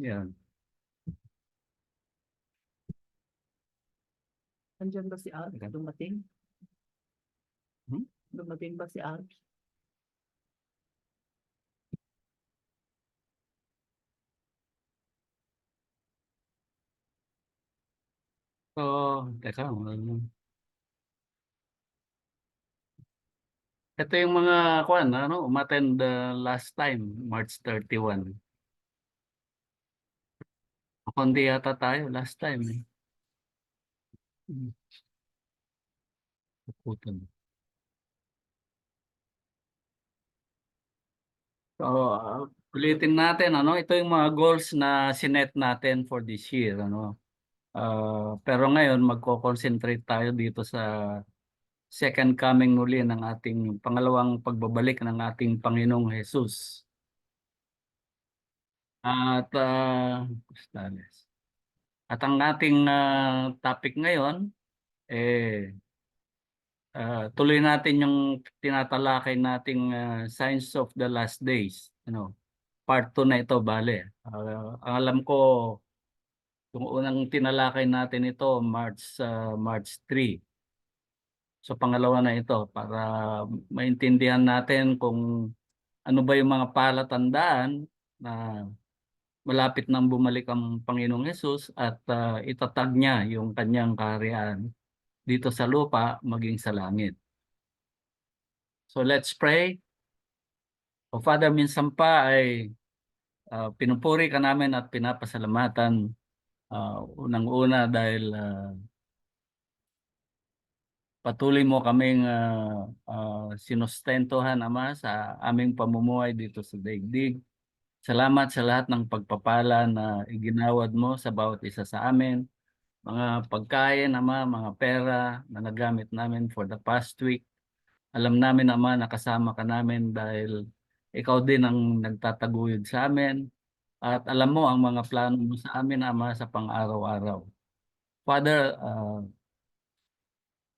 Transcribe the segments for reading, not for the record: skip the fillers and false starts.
Yan. Nandiyan ba si Al? Dumating? Hmm? Dumating ba si Al? So, teka. Ito yung mga kuan, ano, umattend last time, March 31. Kundi yata tayo last time. Puputan. So, ulitin natin, ano, ito yung mga goals na sinet natin for this year, ano. Pero ngayon, magko-concentrate tayo dito sa second coming muli ng ating pangalawang pagbabalik ng ating Panginoong Jesus. At, at ang ating topic ngayon, eh, tuloy natin yung tinatalakay nating Signs of the Last Days. Ano, part 2 na ito, bale. Ang alam ko, yung unang tinalakay natin ito, March 3. So pangalawa na ito para maintindihan natin kung ano ba yung mga palatandaan na malapit nang bumalik ang Panginoong Hesus at itatag niya yung kanyang kaharian dito sa lupa maging sa langit. So let's pray. O Father, minsan pa ay pinupuri ka namin at pinapasalamatan unang-una dahil patuloy mo kaming sinustentuhan, Ama, sa aming pamumuhay dito sa daigdig. Salamat sa lahat ng pagpapala na iginawad mo sa bawat isa sa amin. Mga pagkain, Ama, mga pera na nagamit namin for the past week. Alam namin, Ama, nakasama ka namin dahil ikaw din ang nagtataguyod sa amin. At alam mo ang mga plano mo sa amin, Ama, sa pang-araw-araw. Father,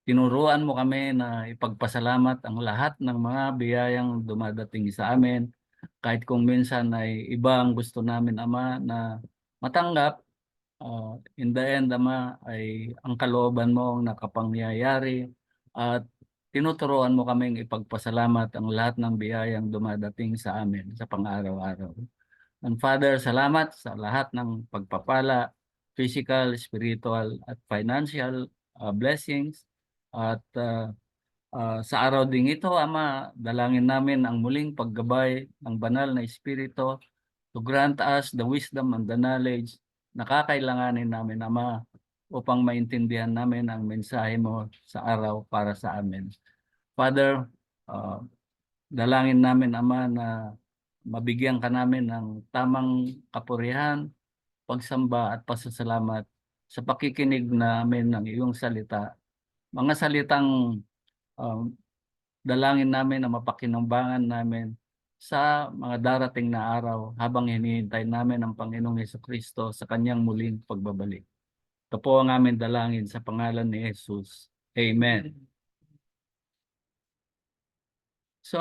tinuruan mo kami na ipagpasalamat ang lahat ng mga biyayang dumadating sa amin. Kahit kung minsan ay iba ang gusto namin, Ama, na matanggap, in the end, Ama, ay ang kalooban mo ang nakapangyayari at tinuturuan mo kaming ipagpasalamat ang lahat ng biyayang dumadating sa amin sa pang-araw-araw. And Father, salamat sa lahat ng pagpapala, physical, spiritual, at financial blessings. At sa araw ding ito, Ama, dalangin namin ang muling paggabay ng banal na Espiritu to grant us the wisdom and the knowledge na kakailanganin namin, Ama, upang maintindihan namin ang mensahe mo sa araw para sa amin. Father, uh, dalangin namin, Ama, na mabigyan ka namin ng tamang kapurihan, pagsamba at pasasalamat sa pakikinig namin ng iyong salita. Mga salitang um, dalangin namin na mapakinambangan namin sa mga darating na araw habang hinihintay namin ang Panginoong Hesukristo sa kanyang muling pagbabalik. Ito po ang aming dalangin sa pangalan ni Jesus. Amen. So,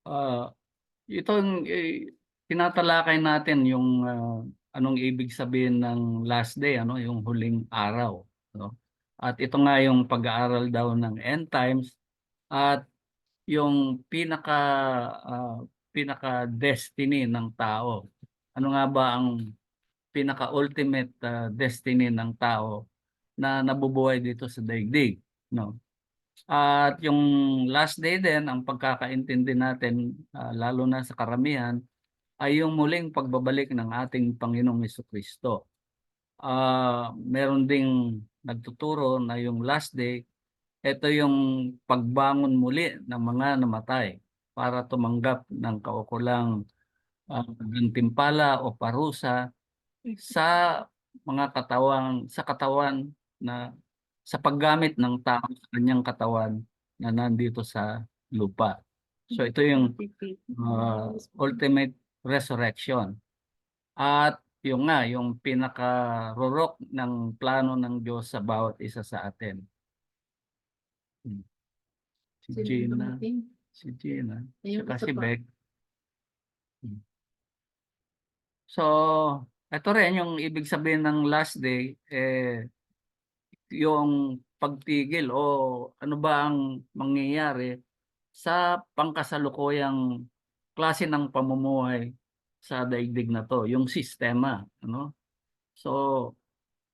uh, itong tinatalakay natin yung anong ibig sabihin ng last day, ano, yung huling araw, no? At ito nga yung pag-aaral daw ng end times at yung uh, pinaka destiny ng tao. Ano nga ba ang pinaka ultimate destiny ng tao na nabubuhay dito sa daigdig, no? At yung last day din, ang pagkakaintindi natin, lalo na sa karamihan, ay yung muling pagbabalik ng ating Panginoong Hesukristo. Meron ding nagtuturo na yung last day, ito yung pagbangon muli ng mga namatay para tumanggap ng kaukulang gantimpala o parusa sa sa katawan na sa paggamit ng tao sa kanyang katawan na nandito sa lupa. So ito yung ultimate resurrection. At yung nga, yung pinaka-rorok ng plano ng Diyos sa bawat isa sa atin. Si Gina, si Gina, saka si Beck. So, ito rin yung ibig sabihin ng last day, yung pagtigil o ano ba ang mangyayari sa pangkasalukuyang klase ng pamumuhay sa daigdig na to, yung sistema, ano? So,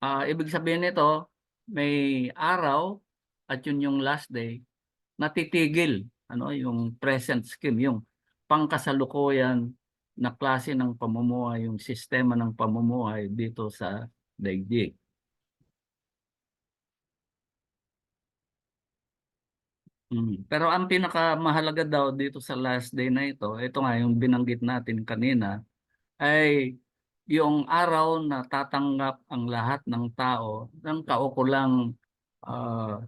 ibig sabihin nito, may araw at yun yung last day, natitigil, ano, yung present scheme, yung pangkasalukuyan na klase ng pamumuhay, yung sistema ng pamumuhay dito sa daigdig. Pero ang pinakamahalaga daw dito sa last day na ito nga yung binanggit natin kanina, ay yung araw na tatanggap ang lahat ng tao ng kaukulang ah,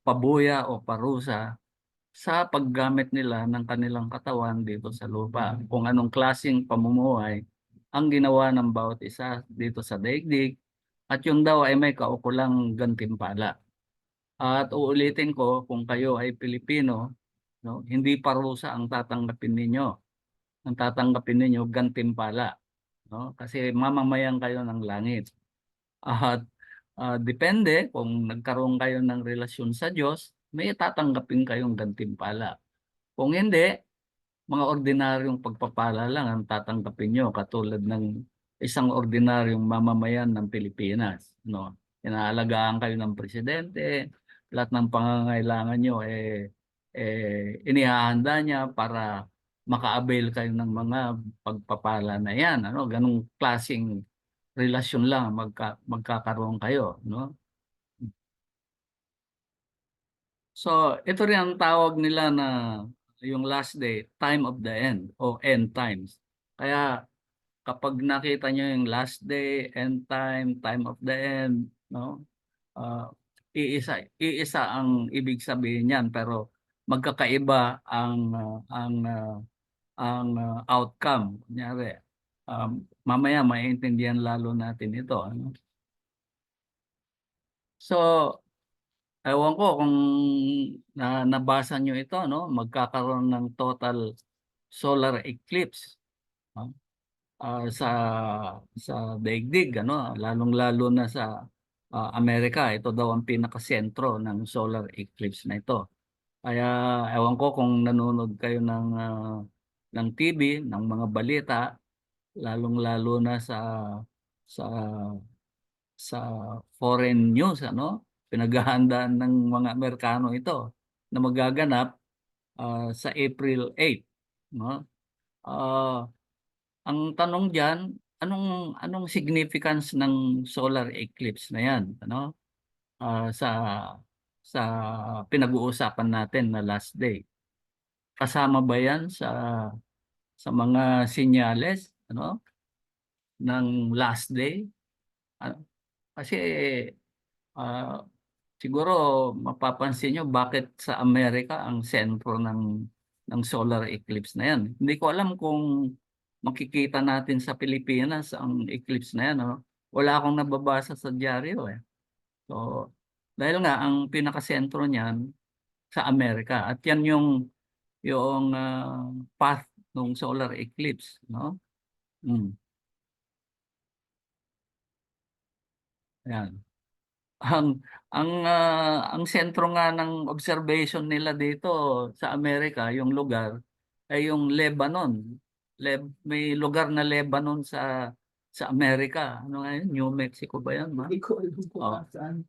pabuya o parusa sa paggamit nila ng kanilang katawan dito sa lupa. Kung anong klaseng pamumuhay ang ginawa ng bawat isa dito sa daigdig at yun daw ay may kaukulang gantimpala. At uulitin ko, kung kayo ay Pilipino, no, hindi parusa ang tatanggapin ninyo. Ang tatanggapin ninyo gantimpala, no? Kasi mamamayan kayo ng langit. At depende kung nagkaroon kayo ng relasyon sa Diyos, may tatanggapin kayong gantimpala. Kung hindi, mga ordinaryong pagpapala lang ang tatanggapin nyo katulad ng isang ordinaryong mamamayan ng Pilipinas, no? Inaalagaan kayo ng presidente, lahat ng pangangailangan nyo inihahanda niya para maka-avail kayo ng mga pagpapala na yan, ano? Ganong klaseng relasyon lang magkakaroon kayo, no? So, ito rin ang tawag nila na yung last day, time of the end o end times. Kaya kapag nakita nyo yung last day, end time, time of the end, no? Ah, iisa ang ibig sabihin niyan pero magkakaiba ang outcome. Kunyari, mamaya maintindihan lalo natin ito, ano? So, ewan ko kung nabasa nyo ito, no? Magkakaroon ng total solar eclipse, no? Sa daigdig, ano? Lalong-lalo na sa Amerika. Ito daw ang pinakasentro ng solar eclipse na ito. Kaya ewan ko kung nanonood kayo ng TV, ng mga balita, lalong-lalo na sa sa foreign news, ano? Pinaghahandaan ng mga Amerikano ito na magaganap sa April 8, no? Ah, ang tanong diyan, anong significance ng solar eclipse na 'yan, ano? Sa pinag-uusapan natin na last day. Kasama ba 'yan sa mga senyales, ano, ng last day? Ah, Kasi ah, siguro mapapansin nyo bakit sa Amerika ang sentro ng solar eclipse na yan. Hindi ko alam kung makikita natin sa Pilipinas ang eclipse na yan. No? Wala akong nababasa sa dyaryo eh. So, dahil nga ang pinakasentro niyan sa Amerika at yan yung path ng solar eclipse, no? Mm, yan. Ang ang sentro nga ng observation nila dito sa Amerika, yung lugar ay yung Lebanon. May lugar na Lebanon sa Amerika. Ano nga yun? New Mexico ba yan, ma? Hindi ko alam kung Oh. saan.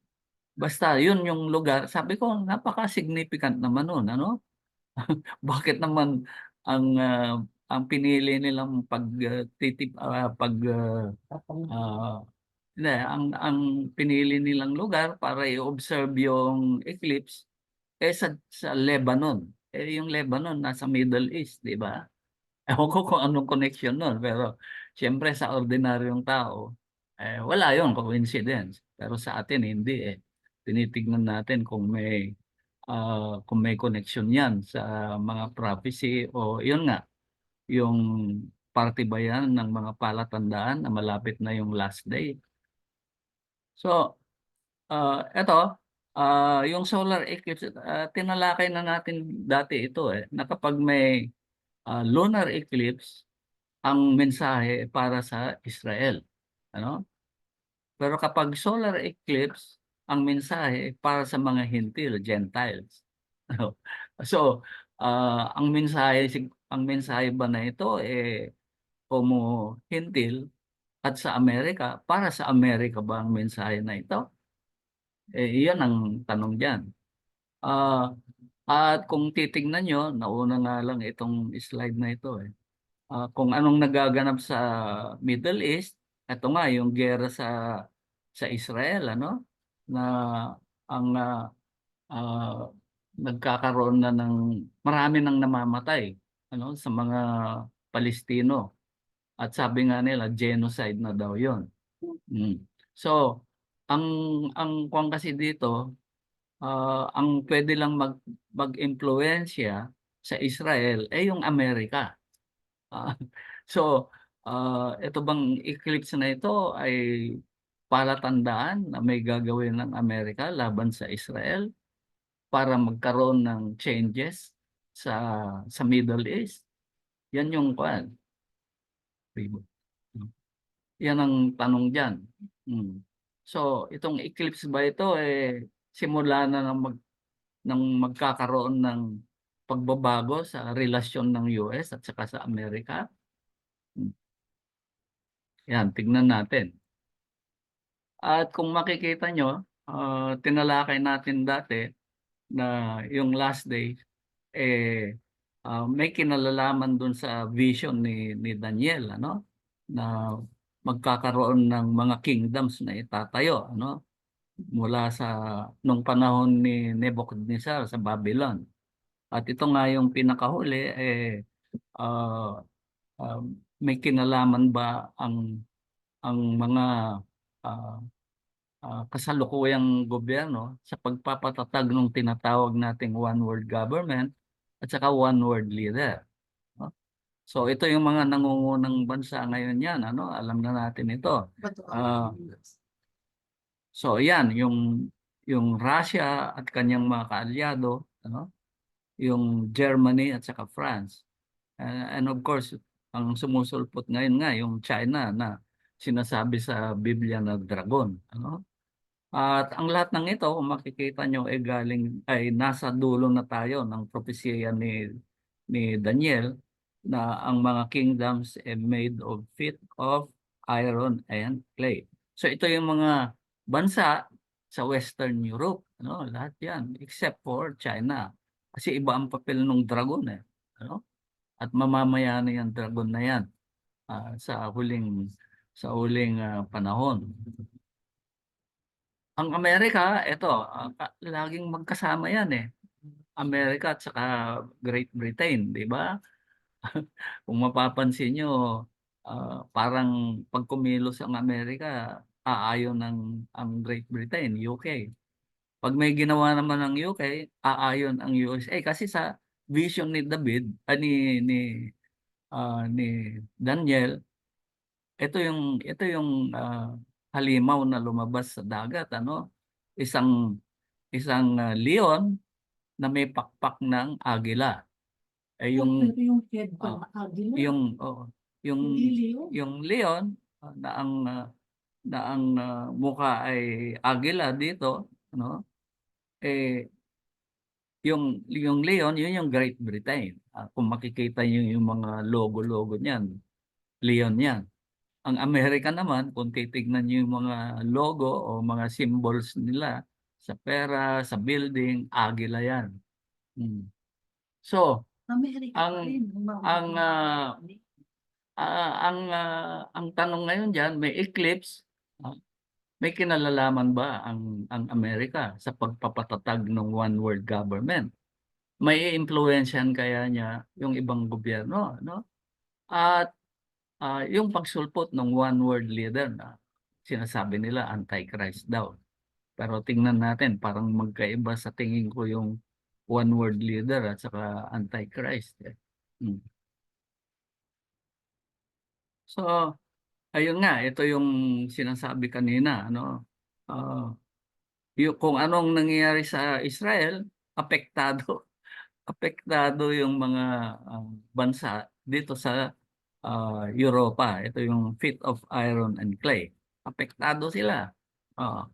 Basta yun yung lugar. Sabi ko, napaka-significant naman nun, ano? Bakit naman ang ah, ang pinili nilang Tapang hindi, ang pinili nilang lugar para i-observe yung eclipse sa Lebanon. Yung Lebanon nasa Middle East, di ba? Ewan ko kung anong connection nun, pero siyempre sa ordinaryong tao, wala yon coincidence. Pero sa atin hindi eh. Tinitignan natin kung may connection yan sa mga prophecy o yun nga, yung parte ba yan ng mga palatandaan na malapit na yung last day. So, eto, yung solar eclipse, tinalakay na natin dati ito eh, na kapag may lunar eclipse, ang mensahe para sa Israel, ano? Pero kapag solar eclipse, ang mensahe para sa mga Hintil, Gentiles. Ano? So, ang mensahe ba na ito como Hintil at sa Amerika, para sa Amerika ba ang mensahe na ito? Iyan ang tanong diyan. Ah, at kung titingnan nyo, nauna nga lang itong slide na ito kung anong nagaganap sa Middle East, ito nga yung giyera sa Israel, ano? Na ang ah, nagkakaroon na ng marami nang namamatay, ano, sa mga Palestino. At sabi nga nila, genocide na daw 'yon. So, ang kwan kasi dito, ang pwede lang mag-impluwensya sa Israel yung Amerika. Ah, so, ito bang eclipse na ito ay palatandaan na may gagawin ng Amerika laban sa Israel para magkaroon ng changes sa Middle East? Yan yung kwan. Yan ang tanong diyan. So, itong eclipse ba ito simula na ng magkakaroon ng pagbabago sa relasyon ng US at saka sa Amerika? Hmm. Yan, tignan natin. At kung makikita nyo, tinalakay natin dati na yung last day, may kinalalaman dun sa vision ni Daniel, ano? Na magkakaroon ng mga kingdoms na itatayo, ano? Mula sa nung panahon ni Nebuchadnezzar sa Babylon. At ito nga yung pinakahuli, ah, ah, may kinalaman ba ang mga ah, kasalukuyang gobyerno sa pagpapatatag ng tinatawag nating one world government at saka one world leader, no? So ito yung mga nangungunang bansa ngayon yan, ano? Alam na natin ito. Ah, so yan, yung Russia at kanyang mga kaalyado, ano? Yung Germany at saka France. And of course, ang sumusulpot ngayon nga yung China na sinasabi sa Biblia na dragon, ano? At ang lahat ng ito, kung makikita nyo, ay nasa dulo na tayo ng propesya ni Daniel na ang mga kingdoms made of feet of iron and clay. So ito yung mga bansa sa Western Europe, ano, lahat yan, except for China. Kasi iba ang papel ng dragon ano? At mamamaya na yung dragon na yan sa huling panahon. Ang Amerika, ito, laging magkasama yan Amerika at saka Great Britain, di ba? Kung mapapansin nyo, parang pag kumilos ang Amerika, aayon ang Great Britain, UK. Pag may ginawa naman ng UK, aayon ang USA. Kasi sa vision ni David, ni Daniel, ito yung halimaw na lumabas sa dagat, ano? Isang leon na may pakpak ng agila. Yung Pero yung head ah, pa, agila. yung Hindi leon. yung leon na ang mukha ay agila dito, ano? Eh yung leon, yun yung Great Britain. Kung makikita niyo yung mga logo-logo niyan, leon yan. Ang Amerika naman, kung titignan niyo yung mga logo o mga symbols nila sa pera, sa building, agila yan. So, Amerika pa ang rin. ang ang tanong ngayon diyan, may eclipse, may kinalalaman ba ang Amerika sa pagpapatatag ng one world government? May impluwensyahan kaya niya yung ibang gobyerno, no? At yung pagsulpot ng one world leader na sinasabi nila antichrist daw. Pero tingnan natin, parang magkaiba sa tingin ko yung one world leader at saka antichrist. Hmm. So, ayun nga, ito yung sinasabi kanina, ano? Kung anong nangyayari sa Israel, apektado apektado yung mga bansa dito sa Europa. Ito yung feet of iron and clay. Apektado sila. Oo.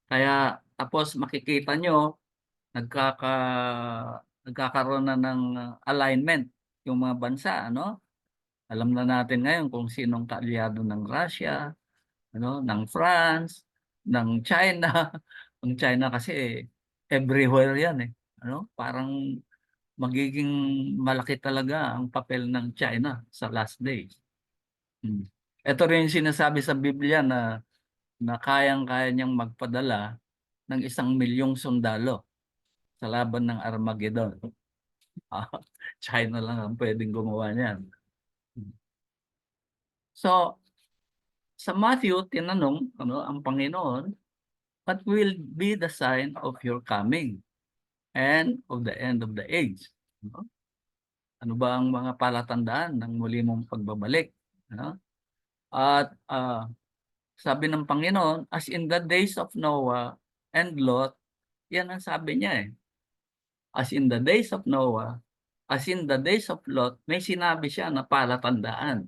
Kaya tapos makikita nyo nagkaka nagkakaroon na ng alignment yung mga bansa, ano? Alam na natin ngayon kung sinong kaalyado ng Russia, ano, ng France, ng China. Ang China kasi everywhere 'yan eh. Ano? Parang magiging malaki talaga ang papel ng China sa last days. Hmm. Ito rin yung sinasabi sa Biblia na kayang-kaya niyang magpadala ng 1 milyong sundalo sa laban ng Armageddon. Ah, China lang ang pwedeng gumawa niyan. So, sa Matthew, tinanong ang Panginoon, what will be the sign of your coming and of the end of the age? Ano, ano ba ang mga palatandaan ng muli mong pagbabalik? Ano? At sabi ng Panginoon, as in the days of Noah and Lot, yan ang sabi niya eh. As in the days of Noah, as in the days of Lot, may sinabi siya na palatandaan.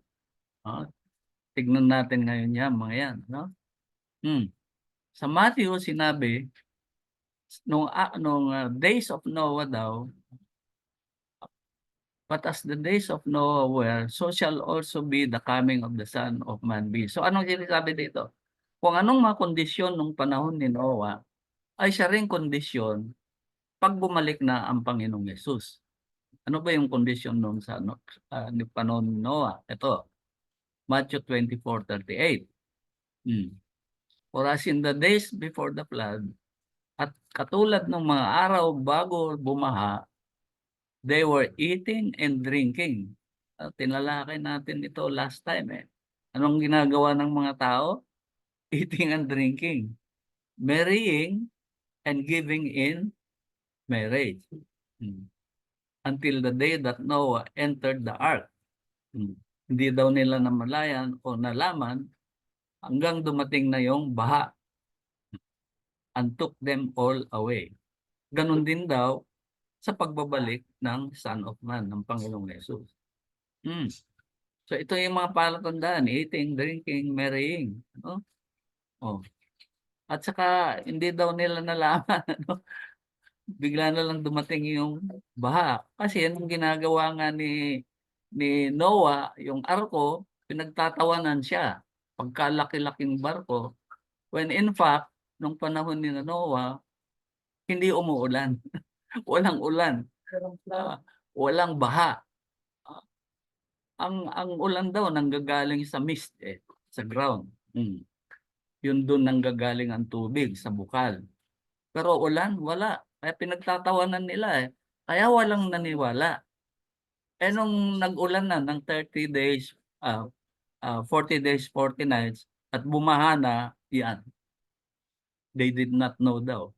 No? Tignan natin ngayon yan, mga yan. No? Sa Matthew, sinabi, nung days of Noah daw, but as the days of Noah were, so shall also be the coming of the Son of Man be. So anong sinasabi dito? Kung anong mga kondisyon nung panahon ni Noah, ay siya rin kondisyon pag bumalik na ang Panginoong Yesus. Ano ba yung kondisyon nung sa ni panahon ni Noah? Ito, Matthew 24:38. For as in the days before the flood, at katulad ng mga araw bago bumaha, they were eating and drinking. Tinalakay natin ito last time eh. Anong ginagawa ng mga tao? Eating and drinking. Marrying and giving in marriage. Until the day that Noah entered the ark. Hindi daw nila namalayan o nalaman hanggang dumating na yung baha and took them all away. Ganon din daw sa pagbabalik ng Son of Man, ng Panginoong Yesus. So ito yung mga palatandaan, eating, drinking, marrying. Ano? Oh. At saka hindi daw nila nalaman, ano? Bigla na lang dumating yung baha. Kasi yan ang ginagawa nga ni Noah, yung arko, pinagtatawanan siya. Pagkalaki-laking barko. When in fact, nung panahon ni Noah, hindi umuulan. Walang ulan. Walang baha. Ang ulan daw nanggagaling sa mist sa ground. Yun doon nanggagaling ang tubig sa bukal. Pero ulan, wala. Kaya pinagtatawanan nila eh. Kaya walang naniwala. Nung nag-ulan na ng 30 days, 40 days, 40 nights, at bumaha na, yan. They did not know daw.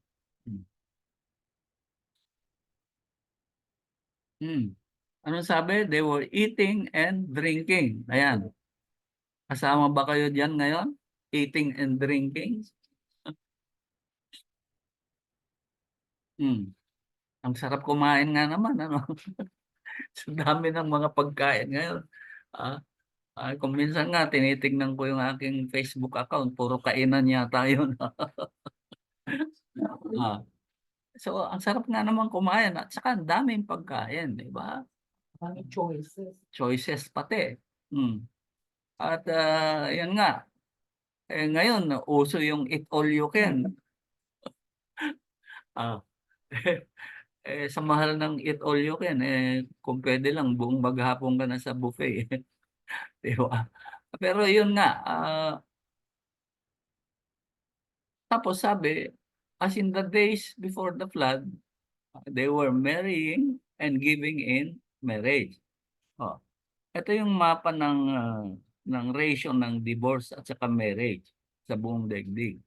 Anong sabi? They were eating and drinking. Ayan. Kasama ba kayo diyan ngayon? Eating and drinking? Ang sarap kumain nga naman, ano? Sa dami ng mga pagkain ngayon. Kung minsan nga, tinitignan ko yung aking Facebook account, puro kainan yata yun. So, ang sarap nga naman kumain at saka ang daming pagkain, di ba? Choices. Choices pati. At yan nga, ngayon, uso yung eat all you can. Sa mahal ng eat all you can, kung pwede lang, buong maghapon ka na sa buffet. Di ba? Pero yun nga, tapos sabi, as in the days before the flood, they were marrying and giving in marriage. Ito yung mapa ng ratio ng divorce at saka marriage sa buong daigdig.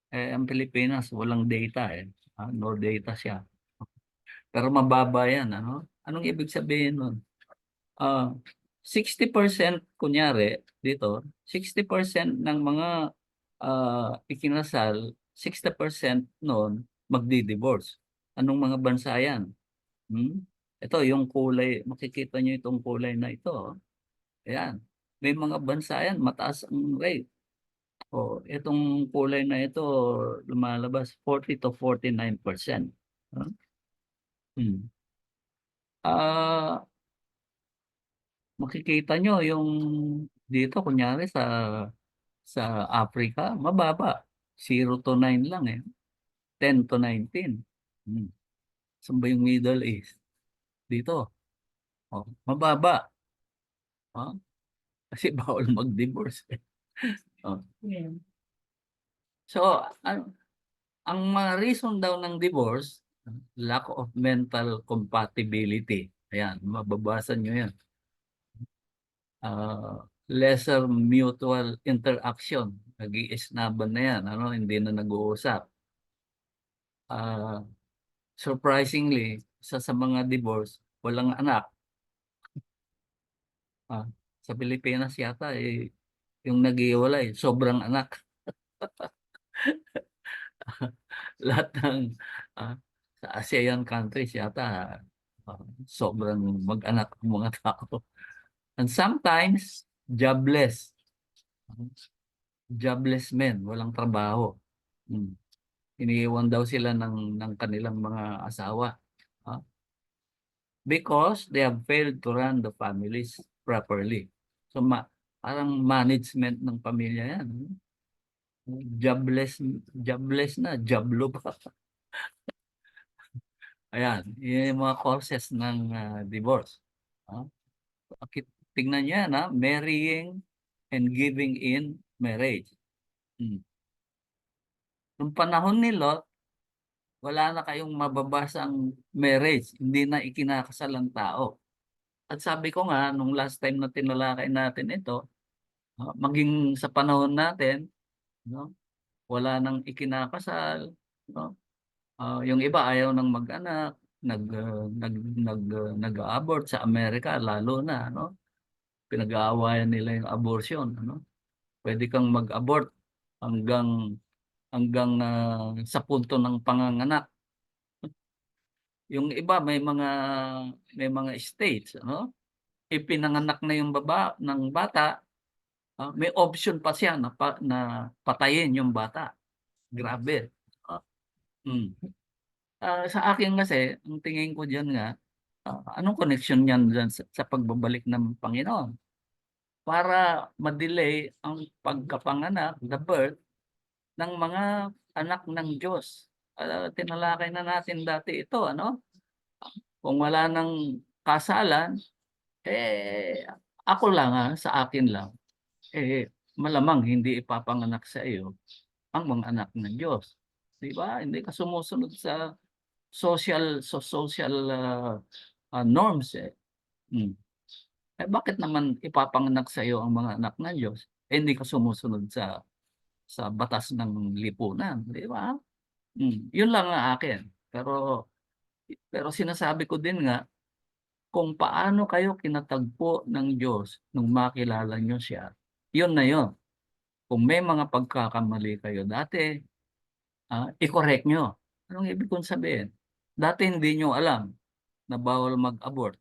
Ang Pilipinas, walang data eh. No data siya. Pero mababa yan. Ano? Anong ibig sabihin nun? 60% kunyari dito, 60% ng mga ikinasal, 60% noon magdi-divorce. Anong mga bansa yan? Ito yung kulay, makikita nyo itong kulay na ito. Ayan. May mga bansa yan, mataas ang rate. O, itong kulay na ito, lumalabas 40 to 49%. Huh? Hmm. Ah, makikita nyo yung dito, kunyari sa Africa, mababa. 0 to 9 lang eh. 10 to 19. Hmm. Saan ba yung Middle East? Dito. Oh, mababa. Oh, kasi bawal mag-divorce. Oh. Yeah. So, ang mga reason daw ng divorce, lack of mental compatibility. Ayan, mababasa nyo yan. Lesser mutual interaction. Nag-iisnaban na yan. Ano? Hindi na nag-uusap. Ah, surprisingly, sa mga divorce, walang anak. Ah, sa Pilipinas yata, yung nag-iwalay, sobrang anak. Lahat ng ah, sa ASEAN countries yata, sobrang mag-anak ang mga tao. And sometimes, jobless. Jobless men, walang trabaho. Hmm. Iniiwan daw sila ng kanilang mga asawa. ah, Because they have failed to run the families properly. So, parang management ng pamilya yan. Jobless, jobless na, joblo pa. Ayan, yun yung mga causes ng divorce. Ah, tingnan niyo yan, marrying and giving in marriage. Hmm. Nung panahon ni Lot, wala na kayong mababasang marriage, hindi na ikinakasal ang tao. At sabi ko nga, nung last time na tinalakay natin ito, maging sa panahon natin, no, wala nang ikinakasal, no? Yung iba ayaw nang mag-anak, nag-abort sa Amerika lalo na, no? Pinag-aawayan nila yung abortion, ano? Pwede kang mag-abort hanggang sa punto ng panganganak. Yung iba may mga states, ano? Ipinanganak na yung ng bata, may option pa siya na patayin yung bata. Grabe. Ah, mm. Sa akin kasi, ang tingin ko diyan nga, anong connection niyan dyan sa pagbabalik ng Panginoon? Para ma-delay ang pagkapanganak, the birth, ng mga anak ng Diyos. Tinalakay na natin dati ito, ano? Kung wala ng kasalan, ako lang sa akin lang, malamang hindi ipapanganak sa iyo ang mga anak ng Diyos. Di ba? Hindi ka sumusunod sa social norms eh. Hmm. Bakit naman ipapanganak sa iyo ang mga anak ng Diyos? Hindi ka sumusunod sa batas ng lipunan, di ba? Yun lang ang akin. Pero sinasabi ko din nga, kung paano kayo kinatagpo ng Diyos nung makilala nyo siya, yun na yun. Kung may mga pagkakamali kayo dati, i-correct nyo. Anong ibig kong sabihin? Dati hindi nyo alam na bawal mag-abort.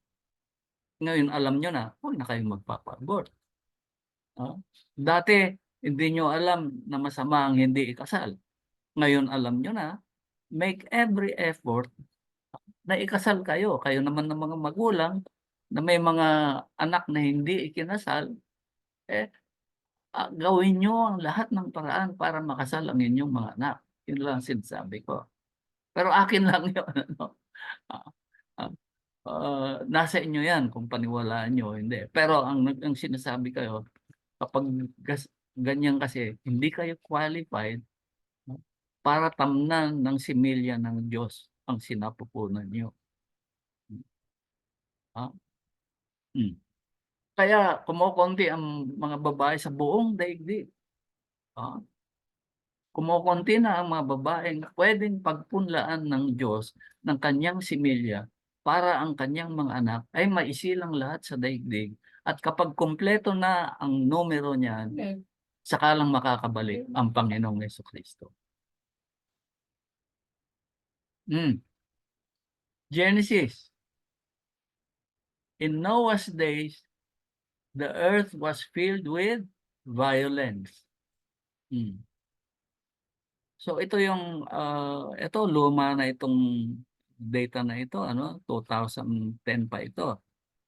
Ngayon alam nyo na, huwag na kayong magpapa-abort. Dati hindi nyo alam na masama ang hindi ikasal. Ngayon alam nyo na, make every effort na ikasal kayo. Kayo naman ng mga magulang na may mga anak na hindi ikinasal, eh, gawin nyo ang lahat ng paraan para makasal ang inyong mga anak. Yun lang sinasabi ko. Pero akin lang yun. Ano? Ah, ah, Nasa inyo yan kung paniwalaan nyo, hindi. Pero ang sinasabi kayo, kapag ganyan kasi, hindi kayo qualified, no, para tamnan ng similya ng Diyos ang sinapupunan nyo. Ah, mm. Kaya kumukonti ang mga babae sa buong daigdig. Ah, Kumukonti na ang mga babaeng pwedeng pagpunlaan ng Diyos ng kanyang similya para ang kanyang mga anak ay maisilang lahat sa daigdig. At kapag kumpleto na ang numero niyan, saka lang makakabalik ang Panginoong Jesucristo. Genesis. In Noah's days, the earth was filled with violence. Hmm. So ito yung ito luma na itong data na ito, ano, 2010 pa ito.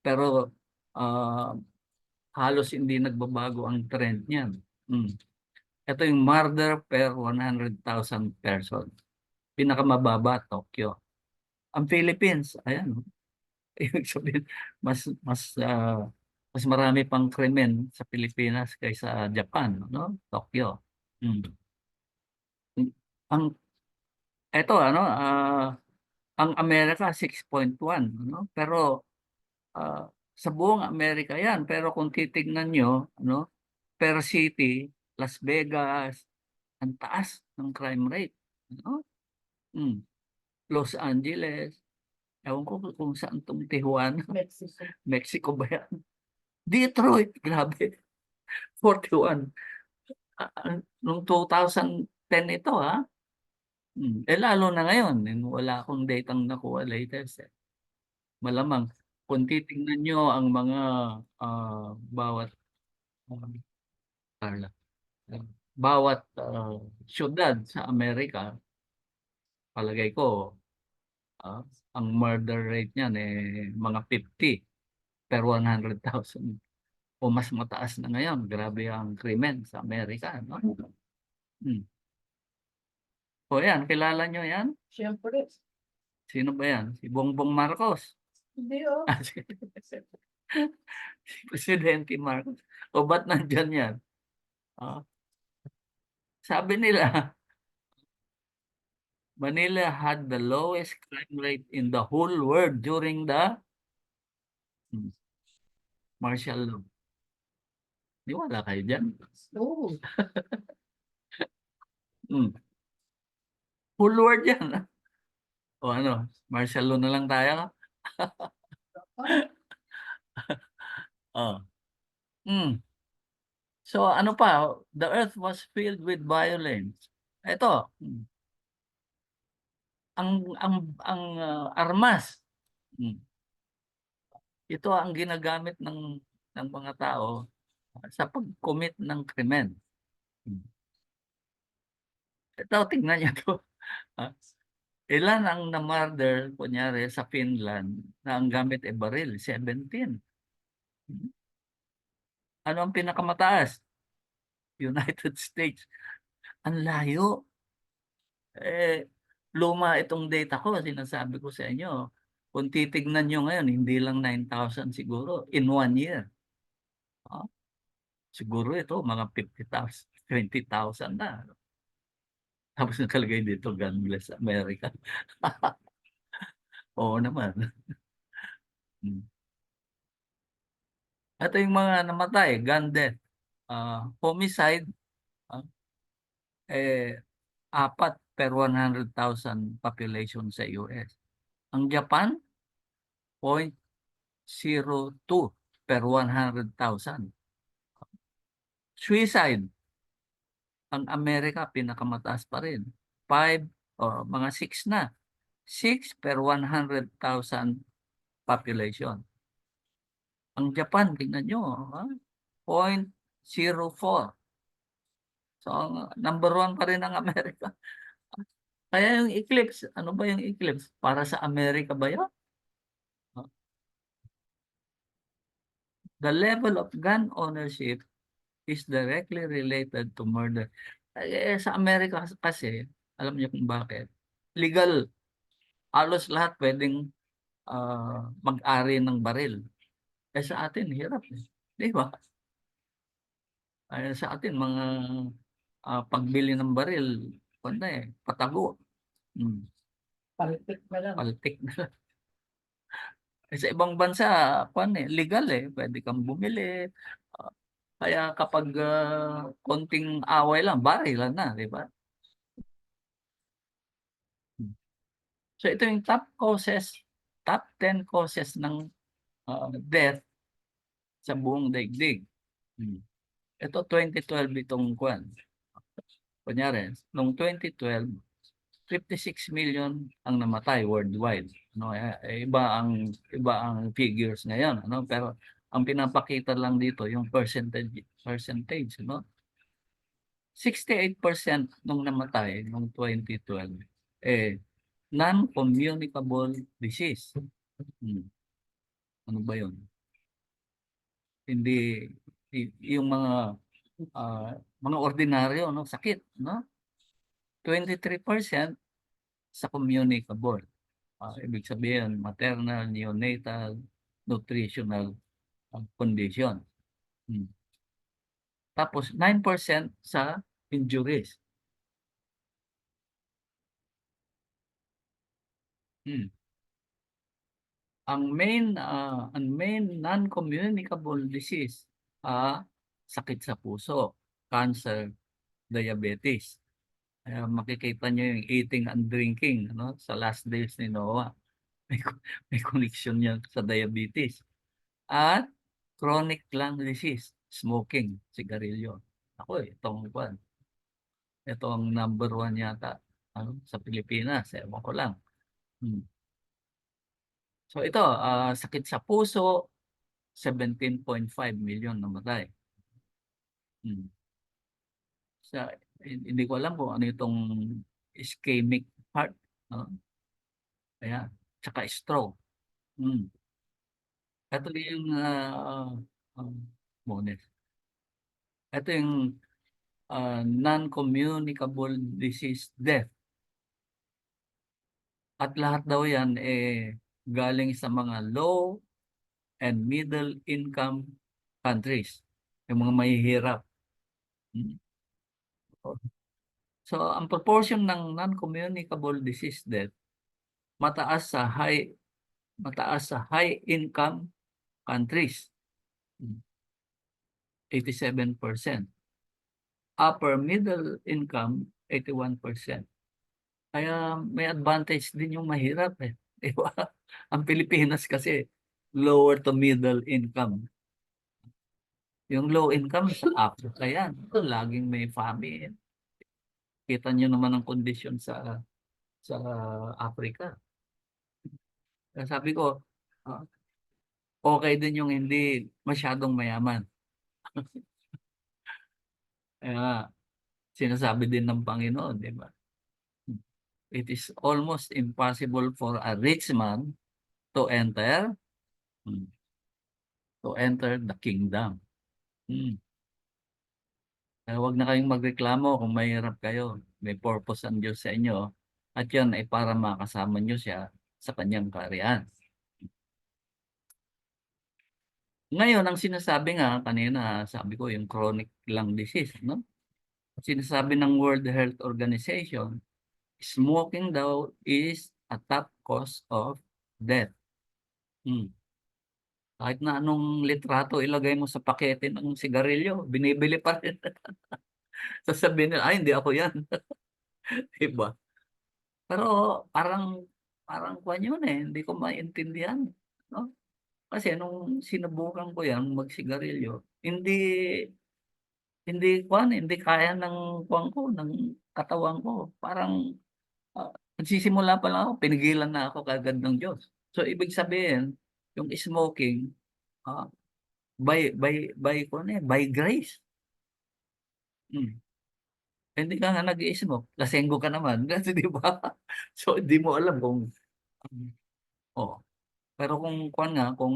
Pero ah, halos hindi nagbabago ang trend niyan. Hmm. Ito yung murder per 100,000 person. Pinakamababa, Tokyo. Ang Philippines, ayan, oh. Ibig sabihin, mas marami pang krimen sa Pilipinas kaysa Japan, no? Tokyo. Hmm. Ang Ito ano, ang Amerika 6.1, ano? Pero ah, sa buong Amerika 'yan, pero kung titignan nyo, ano, per city, Las Vegas, ang taas ng crime rate, ano? Hmm. Los Angeles, ewan ko kung saan tong Tijuana, Mexico. Mexico ba yan? Detroit, grabe, 41. Noong 2010 ito, ha? Lalo na ngayon, wala akong datang nakuha latest, eh. Malamang kung titingnan nyo ang mga bawat ah, Carla, ah, bawat syudad sa Amerika, palagay ko ah, ang murder rate niyan mga 50 per 100,000 o mas mataas na ngayon. Grabe ang krimen sa Amerika, no? Hmm. O yan, kilala nyo yan? Siyempre. Sino ba yan? Si Bongbong Marcos. Hindi oh. Si Presidente Marcos. O ba't nandyan yan? Ah, sabi nila, Manila had the lowest crime rate in the whole world during the hmm, martial law. Di wala kayo dyan. Oo. Hmm. Whole world yan. O ano, martial law na lang tayo. Oh. Hmm. So ano pa, the earth was filled with violence. Ito, ang armas. Hmm. Ito ang ginagamit ng mga tao sa pag-commit ng krimen. Hmm. Ito, tingnan niyo to. Ah, ilan ang na-murder, kunyari, sa Finland na ang gamit ay baril? 17. Hmm. Ano ang pinakamataas? United States. Ang layo. Eh, luma itong data ko, sinasabi ko sa inyo. Kung titignan nyo ngayon, hindi lang 9,000 siguro in 1 year. Ah, siguro ito, mga 50,000, 20,000 na. Tapos nakalagay dito, God bless America. Oo naman. Hmm. Ito yung mga namatay, gun death. Homicide, ah, eh, 4 per 100,000 population sa US. Ang Japan, 0.02 per 100,000. Suicide, ang Amerika pinakamataas pa rin. 5 o mga 6 na. 6 per 100,000 population. Ang Japan, tingnan nyo, 0.04. So, number 1 pa rin ang Amerika. Kaya yung eclipse, ano ba yung eclipse? Para sa Amerika ba yun? The level of gun ownership is directly related to murder. Sa Amerika kasi, alam niyo kung bakit. Legal. Halos lahat pwedeng mag-ari ng baril. Sa atin, hirap. Di ba? Sa atin, mga pagbili ng baril, patago. Hmm. Palpit na lang. Paltik na lang. Sa ibang bansa, legal eh. Pwede kang bumili. Ah, kaya kapag konting away lang, barilan na, di ba? Hmm. So ito yung top 10 causes ng death sa buong daigdig. Hmm. Ito 2012 itong kwan. Kunyari, noong 2012, 56 million ang namatay worldwide. No, iba ang figures ngayon, ano? Pero ang pinapakita lang dito yung percentage, no? 68% nung namatay nung 2012, non-communicable disease. Ano ba yun? Hindi, yung mga ordinaryo, no? Sakit, no? 23% sa communicable. Ibig sabihin, maternal, neonatal, nutritional condition. Tapos 9% sa injuries. Ang main non-communicable disease, sakit sa puso, cancer, diabetes. Makikita nyo yung eating and drinking, ano, sa last days ni Noah. May connection yan sa diabetes. At chronic lung disease, smoking, sigarilyo. Ako ito ang number 1 yata, sa Pilipinas. Ewan ko lang. So ito, sakit sa puso, 17.5 million namatay. Hindi ko alam kung ano itong ischemic heart, no? Kaya, tsaka stroke. Ito yung bonus. Ito yung non-communicable disease death. At lahat daw yan galing sa mga low and middle income countries, yung mga mahihirap. So, ang proportion ng non-communicable disease death mataas sa high income countries, 87%. Upper middle income, 81%. Kaya may advantage din yung mahirap eh. Di ba? Ang Pilipinas kasi lower to middle income. Yung low income sa Africa yan. Ito, laging may famine. Kita nyo naman ang kondisyon sa Africa. Kaya sabi ko, okay din yung hindi masyadong mayaman. Kaya sinasabi din ng Panginoon, di ba? It is almost impossible for a rich man to enter the kingdom. Huwag na kayong magreklamo kung mahirap kayo. May purpose ang Diyos sa inyo. At yan ay para makasama nyo siya sa kanyang kaharian. Ngayon, ang sinasabi nga kanina, sabi ko yung chronic lung disease, no? Sinasabi ng World Health Organization, smoking daw is a top cause of death. Kahit na anong litrato ilagay mo sa pakete ng sigarilyo, binibili pa rin. Sasabihin nila, ay hindi ako yan. Diba? Pero parang kwan yun eh, hindi ko maintindihan. No? Kasi nung sinubukan ko yan, magsigarilyo, hindi kaya ng kwan ko, ng katawan ko. Parang nagsisimula pa lang ako, pinigilan na ako kagad ng Diyos. So ibig sabihin, yung smoking, by grace. Hindi ka nga nag-i-smoke, lasenggo ka naman. Kasi di ba? So hindi mo alam kung pero kung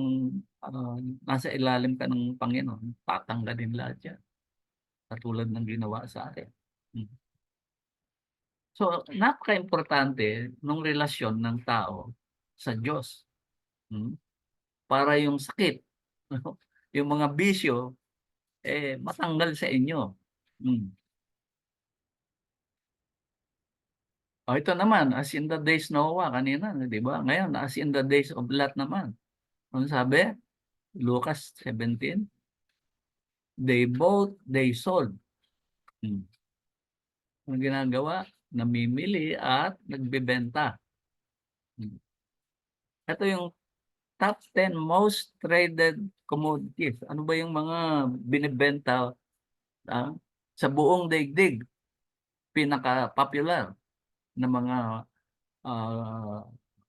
nasa ilalim ka ng Panginoon, tatanggalin lahat yan. Katulad ng ginawa sa akin. So, napaka-importante ng relasyon ng tao sa Diyos. Para yung sakit, yung mga bisyo, matanggal sa inyo. Ito naman, as in the days Noah, kanina, di ba? Ngayon, as in the days of Lot naman. Ano sabi? Lucas 17. They sold. Ang ginagawa, namimili at nagbebenta. Ito yung top 10 most traded commodities. Ano ba yung mga binibenta sa buong daigdig? Pinaka-popular na mga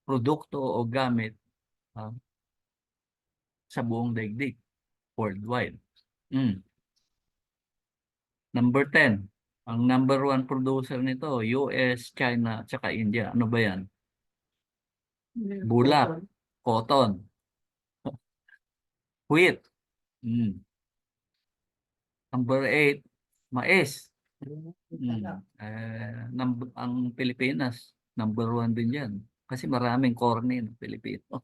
produkto o gamit sa buong daigdig. worldwide. Mm. Number 10. Ang number 1 producer nito, US, China, tsaka India. Ano ba yan? Bulak, cotton, wheat. Mm. Number 8, mais. Ang Pilipinas, number 1 din yan. Kasi maraming corny ng Pilipino.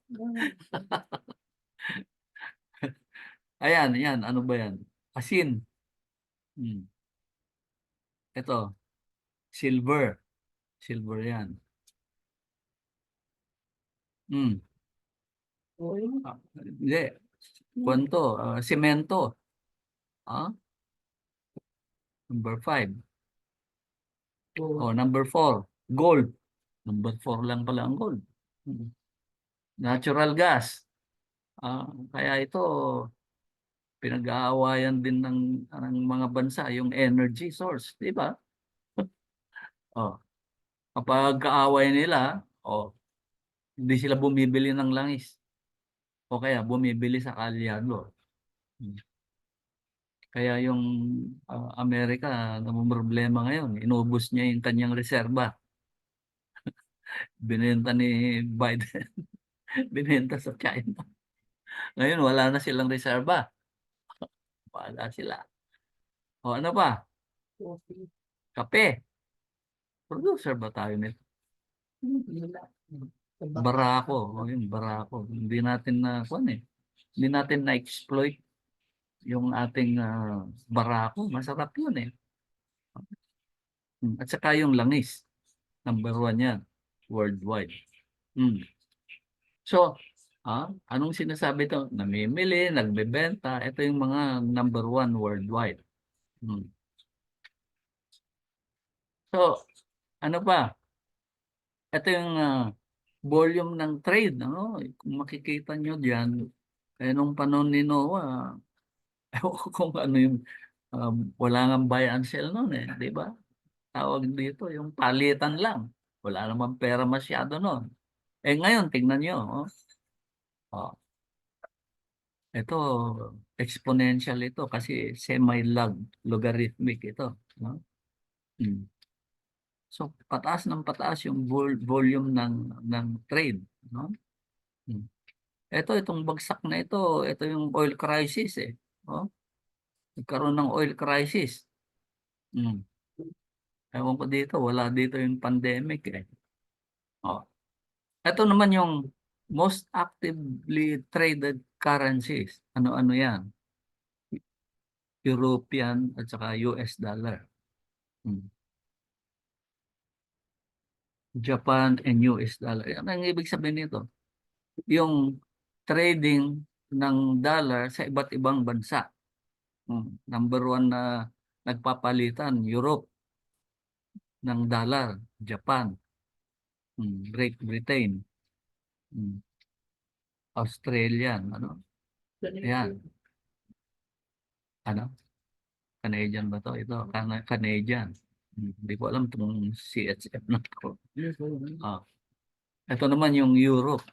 Ayan, yan. Ano ba yan? Asin. Mm. Ito, silver. Silver yan. Mm. Hindi. Kwanto, semento. Ah, number 5. Oh, number 4, gold. Number 4 lang pala ang gold. Mm. Natural gas. Kaya ito, pinag-aawayan din ng mga bansa yung energy source, di ba? Oh, kapag kaaway nila, hindi sila bumibili ng langis o kaya bumibili sa kalyado. Hmm. Kaya yung Amerika namumroblema ngayon, inubos niya yung kanyang reserba. Binenta ni Biden, binenta sa China. Ngayon wala na silang reserba. Wala sila. O ano pa? Kape. Producer ba tayo nito? Barako. O yun, barako. Hindi natin Hindi natin na-exploit yung ating barako. Masarap yun eh. At saka yung langis. Number 1 yan. Worldwide. Mm. So, anong sinasabi ito? Namimili, nagbebenta. Ito yung mga number 1 worldwide. Mm. So, ano pa? Ito yung volume ng trade. Ano? Kung makikita nyo dyan, nung panahon ni Noah, ewan ko kung ano yung wala nga buy and sell noon eh. Di ba? Tawag dito, yung palitan lang. Wala namang pera masyado noon. Eh ngayon, tingnan nyo. Oh, ito, exponential ito kasi semi-log, logarithmic ito. No? Mm. So, pataas ng pataas yung volume ng trade. No? Mm. Itong bagsak na ito yung oil crisis eh. Oh, nagkaroon ng oil crisis. Mm. Ewan ko dito, wala dito yung pandemic eh. Oh. Ito naman yung most actively traded currencies. Ano-ano yan? European at saka US dollar. Mm. Japan and US dollar. Ano ang ibig sabihin nito? Yung trading ng dollar sa iba't ibang bansa. Number 1 na nagpapalitan, Europe ng dollar, Japan, Great Britain, mm, Australian, Ayan. Ano? Canadian ba to? Ito, Canadian. Hindi ko alam itong CHF na to. Ah, ito naman yung Europe.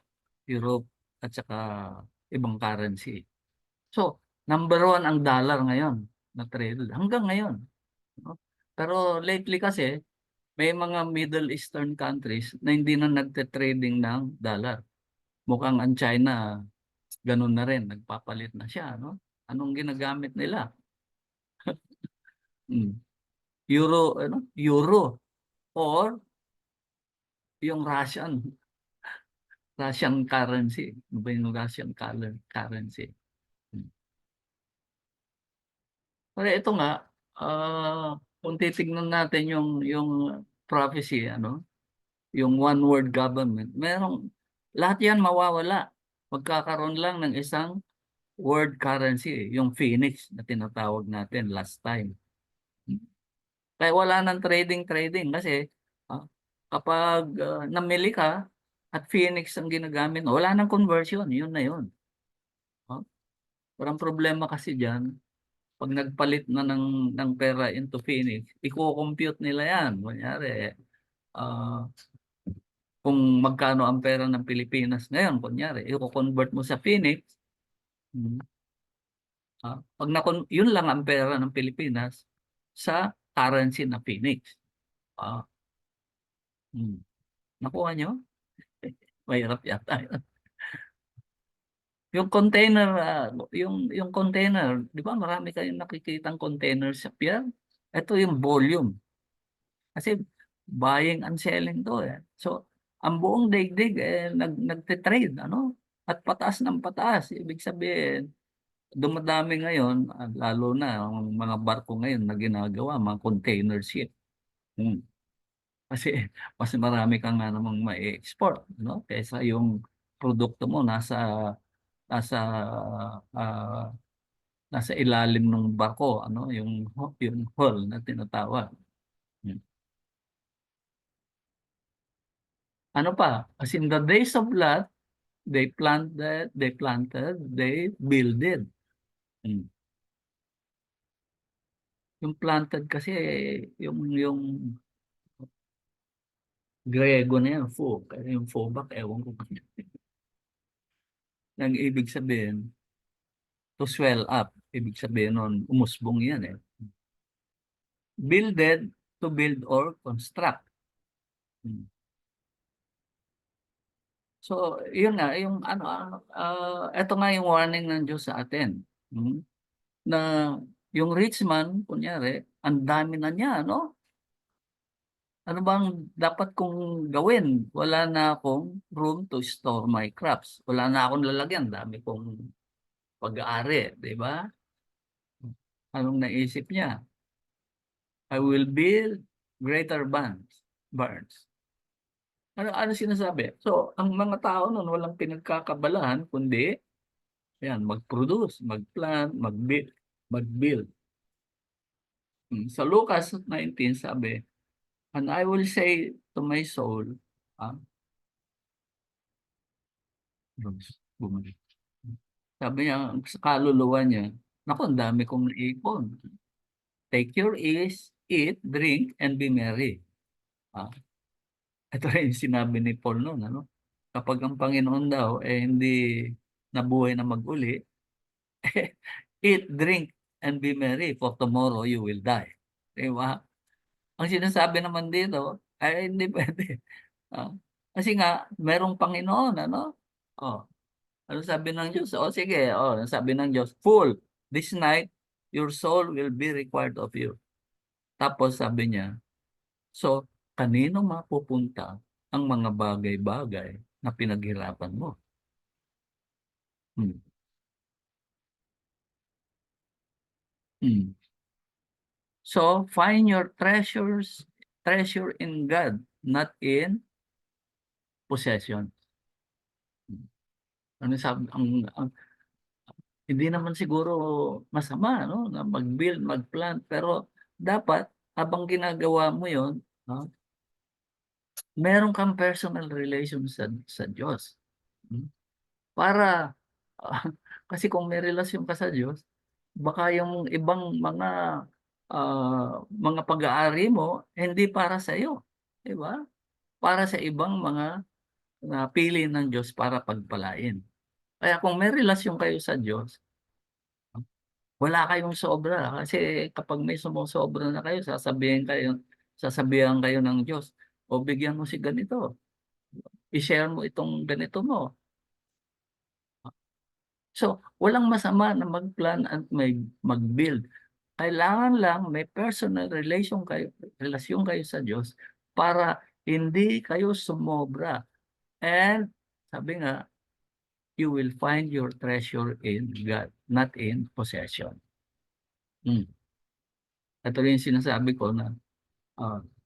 Europe at saka ibang currency. So, number 1 ang dollar ngayon na trade hanggang ngayon. No? Pero lately kasi, may mga Middle Eastern countries na hindi na nagte-trading ng dollar. Mukhang ang China, ganun na rin, nagpapalit na siya. No? Anong ginagamit nila? Hmm. Euro or yung Russian currency. Ano ba yung Russian currency? Hmm. Pero ito nga, kung titignan natin yung prophecy, yung one world government, lahat yan mawawala. Magkakaroon lang ng isang world currency, yung Phoenix na tinatawag natin last time. Kaya wala nang trading kasi kapag namili ka at Phoenix ang ginagamit, wala nang conversion, yun na yun. Oh, Parang problema kasi diyan, pag nagpalit na ng pera into Phoenix, i-compute nila yan. Kunyari, ah, kung magkano ang pera ng Pilipinas ngayon, kunyari, i-convert mo sa Phoenix, hmm, Pag yun lang ang pera ng Pilipinas sa currency na Phoenix. Ah, hmm. Nakuha nyo? Mahirap yata. Yung container, yung container, di ba marami kayong nakikitang container sa pier? Ito yung volume. Kasi buying and selling to eh. So, ang buong daigdig nagte-trade, ano? At pataas ng pataas. Ibig sabihin, dumadami ngayon, lalo na ang mga barko ngayon na ginagawa, mga container ship. Hmm. Kasi mas marami kang nga namang ma-export, no? Kaysa yung produkto mo nasa ah, nasa ilalim ng barko, ano, yung hull na tinatawag. Hmm. Ano pa? As in the days of Lot, they builded. Hmm. Yung planted kasi yung Grego na yan, kaya yung fallback, ewan ko kung ang ibig sabihin, to swell up. Ibig sabihin nun, umusbong yan eh. Builded, to build or construct. Hmm. So, yun nga, yung ito nga yung warning ng Diyos sa atin. Hmm? Na yung rich man, kunyari, ang dami na niya, no? Ano bang dapat kong gawin? Wala na akong room to store my crops. Wala na akong lalagyan. Dami kong pag-aari, di ba? Anong naisip niya? I will build greater barns. Ano sinasabi? So, ang mga tao noon walang pinagkakabalahan kundi yan, mag-produce, mag-plant, mag-build. Sa Lucas 19 sabi, and I will say to my soul, ah, bumalik. Sabi niya sa kaluluwa niya, naku, ang dami kong naipon. Take your ease, eat, drink, and be merry. Ah, ito rin yung sinabi ni Paul noon, ano? Kapag ang Panginoon daw hindi nabuhay na mag-uli, eat, drink, and be merry, for tomorrow you will die. Diba? Ang sinasabi naman dito, ay hindi pwede. Ah, kasi nga, merong Panginoon, ano? Oh, ano sabi ng Diyos? O sige, sabi ng Diyos, Fool, this night, your soul will be required of you. Tapos sabi niya, so, kanino mapupunta ang mga bagay-bagay na pinaghirapan mo? Hmm. Hmm. So, find your treasure in God, not in possession. Hmm. Ano sabi, hindi naman siguro masama, no, na mag-build, mag-plant, pero dapat habang ginagawa mo 'yon, no, meron kang personal relation sa Diyos. Hmm. Para kasi kung may relasyon ka sa Diyos, baka yung ibang mga pag-aari mo hindi para sa iyo, 'di ba? Para sa ibang mga napili ng Diyos para pagpalain. Kaya kung may relasyon kayo sa Diyos, wala kayong sobra kasi kapag may sumosobra na kayo sasabihan kayo ng Diyos, "O bigyan mo si ganito, i-share mo itong ganito mo." So, walang masama na mag-plan at mag-build. Kailangan lang may personal relasyon kayo sa Diyos para hindi kayo sumobra. And sabi nga, you will find your treasure in God, not in possession. Hmm. Ito rin yung sinasabi ko na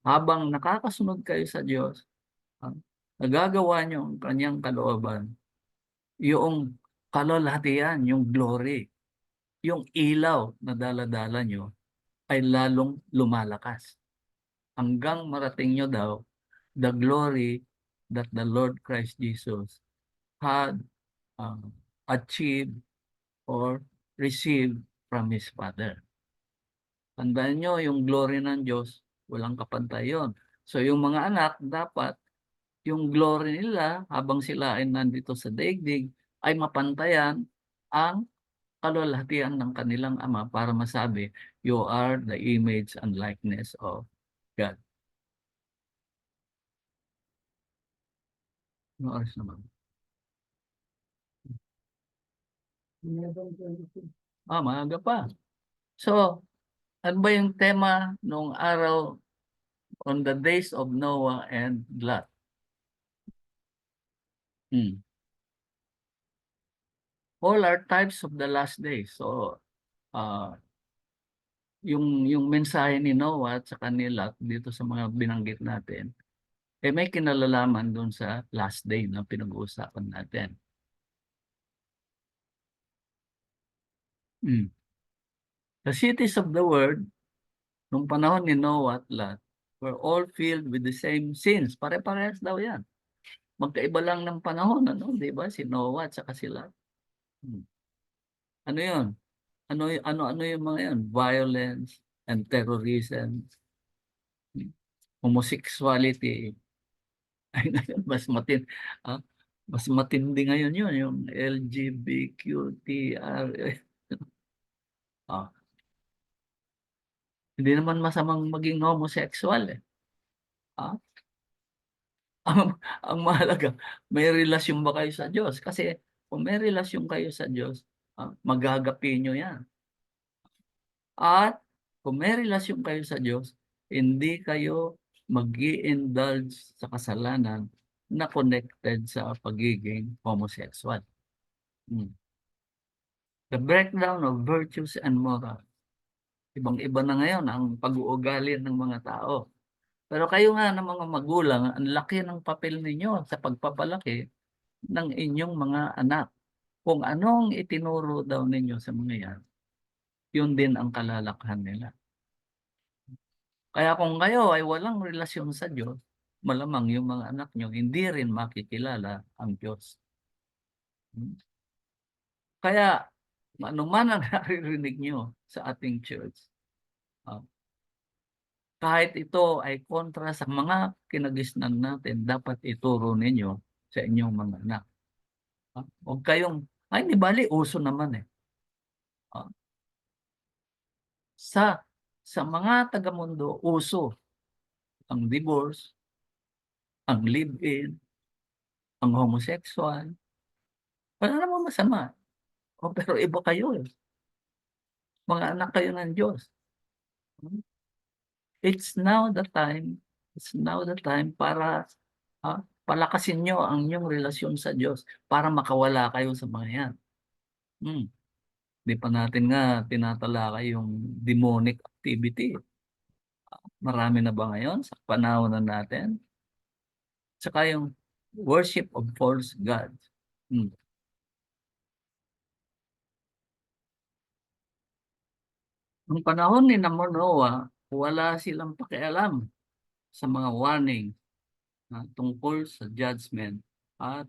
habang nakakasunod kayo sa Diyos, ah, nagagawa niyo ang kanyang kalooban, yung kalwalhatian, yung glory, yung ilaw na dala-dala nyo ay lalong lumalakas. Hanggang marating nyo daw the glory that the Lord Christ Jesus had achieved or received from His Father. Tandaan nyo, yung glory ng Diyos, walang kapantay yun. So yung mga anak, dapat yung glory nila habang sila ay nandito sa daigdig ay mapantayan ang kalwalhatian ng kanilang ama para masabi, "You are the image and likeness of God." Anong oras naman? 11:22. Maaga pa. So, ano ba yung tema nung araw on the days of Noah and Lot? Hmm. All are types of the last days. So, ah, yung mensahe ni Noah at saka ni Lot dito sa mga binanggit natin, may kinalalaman dun sa last day na pinag-uusapan natin. Hmm. The cities of the world, nung panahon ni Noah at Lot, were all filled with the same sins. Pare-parehas daw yan. Magkaiba lang ng panahon, ano, di ba? Si Noah at saka si Lot. Hmm. Ano yun? Ano yung mga yun? Violence and terrorism, homosexuality. Ay, ngayon, ah, mas matindi ngayon yun, yung LGBTQTR. Ah, hindi naman masamang maging homosexual eh. Ah, ang mahalaga, may relasyon ba kayo sa Diyos? Kasi kung may relasyon kayo sa Diyos, magagapi nyo yan. At kung may relasyon kayo sa Diyos, hindi kayo mag-i-indulge sa kasalanan na connected sa pagiging homosexual. Hmm. The breakdown of virtues and morals. Ibang-iba na ngayon ang pag-uugali ng mga tao. Pero kayo nga ng mga magulang, ang laki ng papel ninyo sa pagpapalaki ng inyong mga anak. Kung anong itinuro daw ninyo sa mga yan, yun din ang kalalakhan nila. Kaya kung kayo ay walang relasyon sa Diyos, malamang yung mga anak nyo hindi rin makikilala ang Diyos. Hmm. Kaya anuman ang naririnig nyo sa ating church, ah, kahit ito ay kontra sa mga kinagisnan natin, dapat ituro ninyo sa inyong mga anak. Huwag kayong, ay di bali, uso naman eh. Ah, sa mga taga-mundo, uso ang divorce, ang live-in, ang homosexual. Wala namang masama. Pero iba kayo eh. Mga anak kayo ng Diyos. Hmm. It's now the time, it's now the time para palakasin nyo ang inyong relasyon sa Diyos para makawala kayo sa mga yan. Hmm. Di pa natin nga tinatalakay yung demonic activity. Marami na ba ngayon sa panahon na natin? Tsaka yung worship of false gods. Hmm. Nung panahon ni Noah, wala silang pakialam sa mga warning tungkol sa judgment at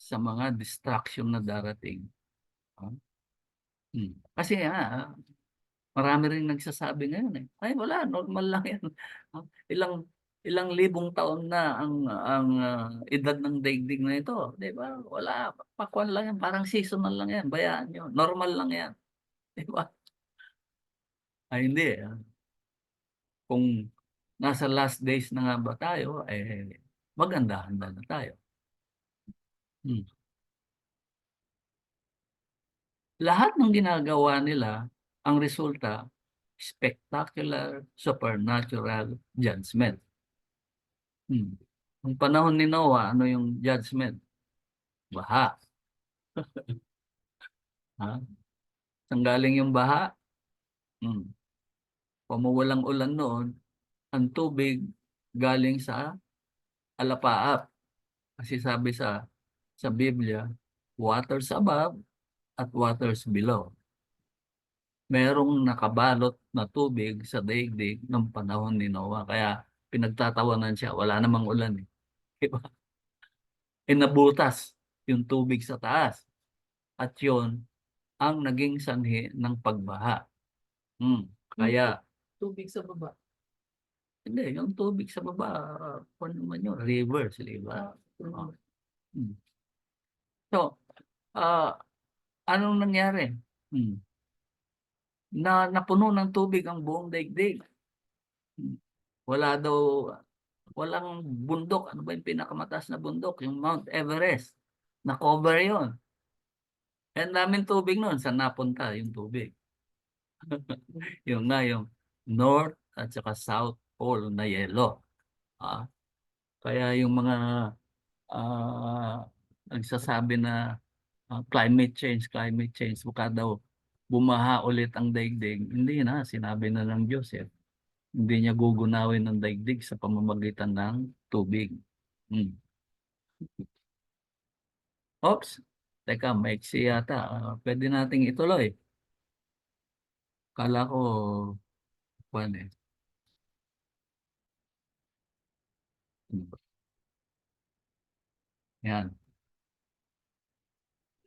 sa mga distraction na darating. Ah, Kasi marami ring nagsasabi ngayon eh. Ay wala, normal lang yan. Ilang ilang libong taon na ang edad ng daigdig na ito, 'di ba? Wala, pakwan lang yan, parang seasonal lang yan, bayaan niyo. Normal lang yan, 'di ba? Ay hindi. Kung nasa last days na nga ba tayo, maganda-handa na tayo. Hmm. Lahat ng ginagawa nila, ang resulta, spectacular, supernatural judgment. Nung panahon ni Noah, ano yung judgment? Baha. Ha? Saan galing yung baha? Hmm. Pumuwalang ulan noon, ang tubig galing sa alapaap. Kasi sabi sa Biblia, waters above at waters below. Merong nakabalot na tubig sa daigdig ng panahon ni Noah. Kaya pinagtatawanan siya, wala namang ulan eh. Diba? Nabutas yung tubig sa taas. At yun ang naging sanhi ng pagbaha. Kaya, Tubig sa baba. hindi, yung tubig sa baba, kung ano man yun, rivers, diba? Mm. Hmm. So, anong nangyari? Hmm. Na napuno ng tubig ang buong daigdig. Hmm. Wala daw, walang bundok. Ano ba yung pinakamataas na bundok? Yung Mount Everest. Na-cover yun. Ang daming tubig nun. Saan napunta yung tubig? Yung nga, yung North at saka South Pole na yelo. Ah, kaya yung mga ah, nagsasabi na climate change, baka daw bumaha ulit ang daigdig. Hindi na, sinabi na ng Diyos eh. Hindi niya gugunawin ng daigdig sa pamamagitan ng tubig. Hmm. Oops, teka, maiksi yata. Pwede nating ituloy. Kala ko, kwan eh. Hmm. Yan.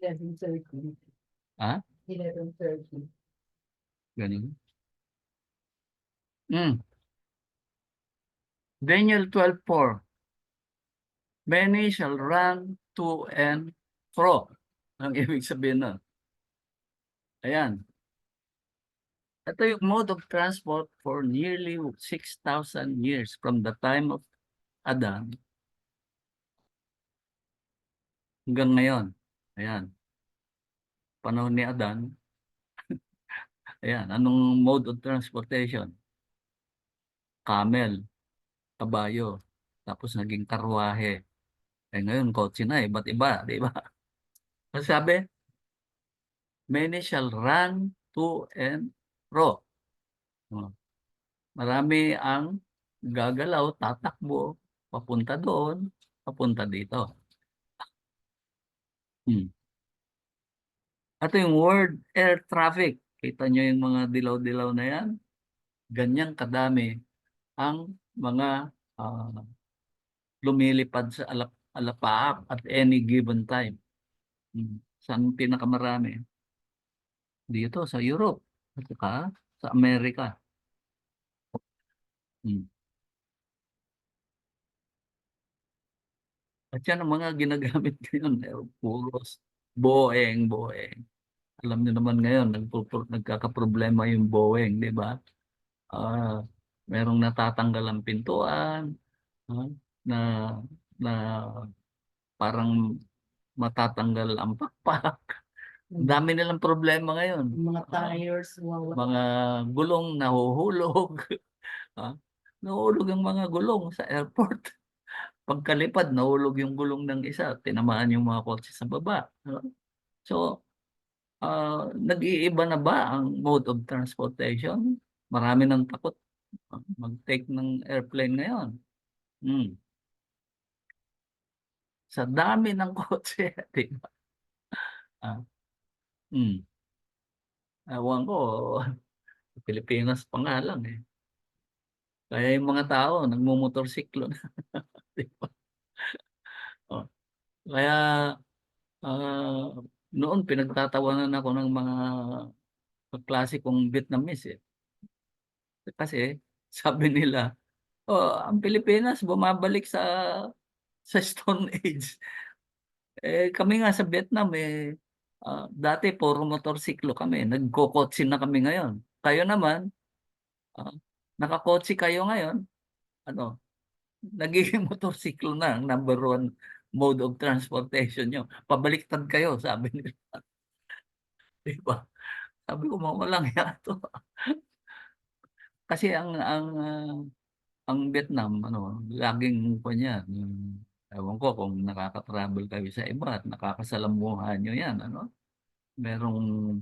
11:30. Ah, 11:30. ganun. Hmm. Daniel 12:4. Many shall run to and fro. Ang ibig sabihin nun. Ayan. Ito yung mode of transport for nearly 6,000 years from the time of Adam hanggang ngayon. Ayan. Panahon ni Adan. Ayan. Anong mode of transportation? Camel, kabayo, tapos naging karwahe. Eh ngayon, kotse na, iba't iba, di ba? Ang sabi, many shall run to and fro. Oh, marami ang gagalaw, tatakbo, papunta doon, papunta dito. Hmm. Ito yung world air traffic. Kita nyo yung mga dilaw-dilaw na yan? Ganyang kadami ang mga ah, lumilipad sa alapaap at any given time. Hmm. Saan pinakamarami? Dito sa Europe at saka sa Amerika. Hmm. At yan ang mga ginagamit ngayon. Puros Boeing, Boeing. Alam niyo naman ngayon, nagkakaproblema yung Boeing, di ba? Ah, merong natatanggal ang pintuan, ah, na na parang matatanggal ang pakpak. Ang dami nilang problema ngayon. Yung mga tires, wala. Mga gulong nahuhulog. Ah, nahulog ang mga gulong sa airport. Pagkalipad, nahulog yung gulong ng isa, tinamaan yung mga kotse sa baba. So, nag-iiba na ba ang mode of transportation? Marami nang takot mag-take ng airplane ngayon. Hmm. Sa dami ng kotse, di ba? Ah, hmm. Ewan ko, Pilipinas pa nga lang eh. Kaya yung mga tao, nagmumotorsiklo na. Di ba? Oh. Kaya ah, noon pinagtatawanan ako ng mga kaklase kong Vietnamese eh. Kasi sabi nila, oh, ang Pilipinas bumabalik sa Stone Age. Eh kami nga sa Vietnam eh dati puro motorsiklo kami, nagkokotse na kami ngayon. Kayo naman, ah, nakakotse kayo ngayon, ano, nagiging motorsiklo na ang number one mode of transportation nyo. Pabaliktad kayo, sabi nila. Di ba? Sabi ko, walang yan to. Kasi ang Vietnam, ano, laging kanya, ewan ko kung nakaka-travel kayo sa iba at nakakasalamuhan nyo yan, ano? Merong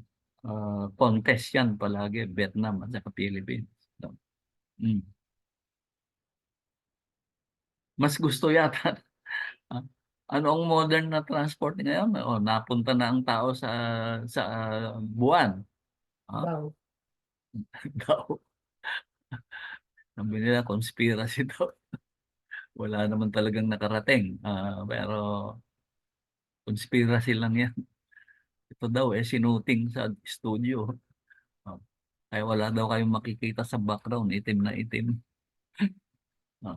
contest yan palagi, Vietnam at saka Philippines. No? Mm. Mas gusto yata. ah, ano ang modern na transport ngayon? O, napunta na ang tao sa buwan. Ah, Daw. daw. Sabi nila, conspiracy daw. Wala naman talagang nakarating. Pero conspiracy lang yan. Ito daw eh, sinuting sa studio. Ah, kaya wala daw kayong makikita sa background, itim na itim. Ah,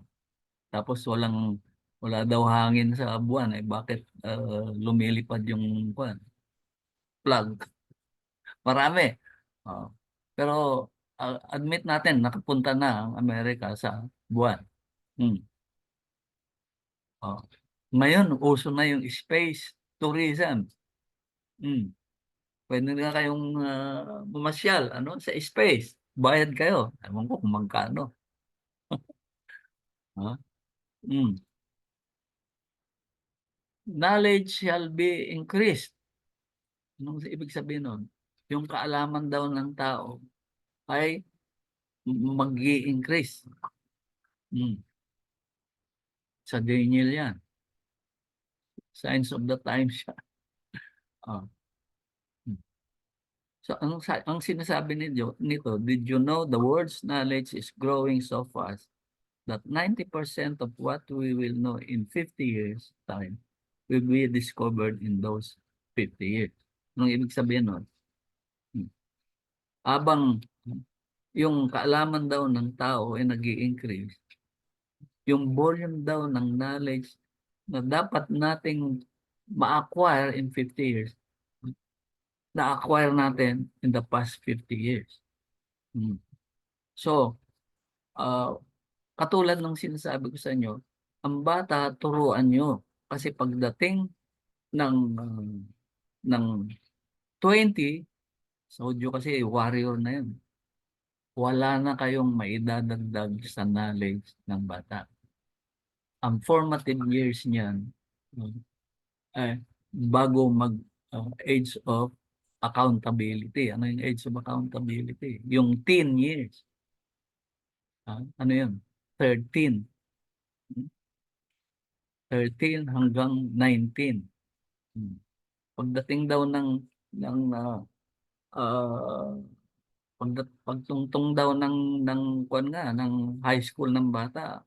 tapos wala daw hangin sa buwan. Eh, bakit lumilipad yung buwan? Plug. Marami. Oo. Pero admit natin, nakapunta na ang Amerika sa buwan. Hmm. Oh. Ngayon, uso na yung space tourism. Hmm. Pwede na kayong bumasyal sa space. Bayad kayo. Ewan ko kung magkano. Ha? Hmm. Knowledge shall be increased. Anong ibig sabihin nun? Yung kaalaman daw ng tao ay mag-i-increase. Hmm. Sa Daniel yan. Signs of the times siya. Ah. Hmm. So, ang sinasabi nito, did you know the world's knowledge is growing so fast that 90% of what we will know in 50 years time will be discovered in those 50 years. Anong ibig sabihin nun? Hmm. Abang yung kaalaman daw ng tao ay nag-i-increase, yung volume daw ng knowledge na dapat nating ma-acquire in 50 years, na-acquire natin in the past 50 years. Hmm. So, uh, katulad ng sinasabi ko sa inyo, ang bata, turuan nyo. Kasi pagdating ng, ng 20, Sodio kasi warrior na yun. Wala na kayong maidadagdag sa knowledge ng bata. Ang formative years niyan, eh, bago age of accountability. Ano yung age of accountability? Yung teen years. Ano yun? 13. 13 hanggang 19. Hmm. Pagdating daw ng pagtungtong daw ng kuwan nga ng high school ng bata,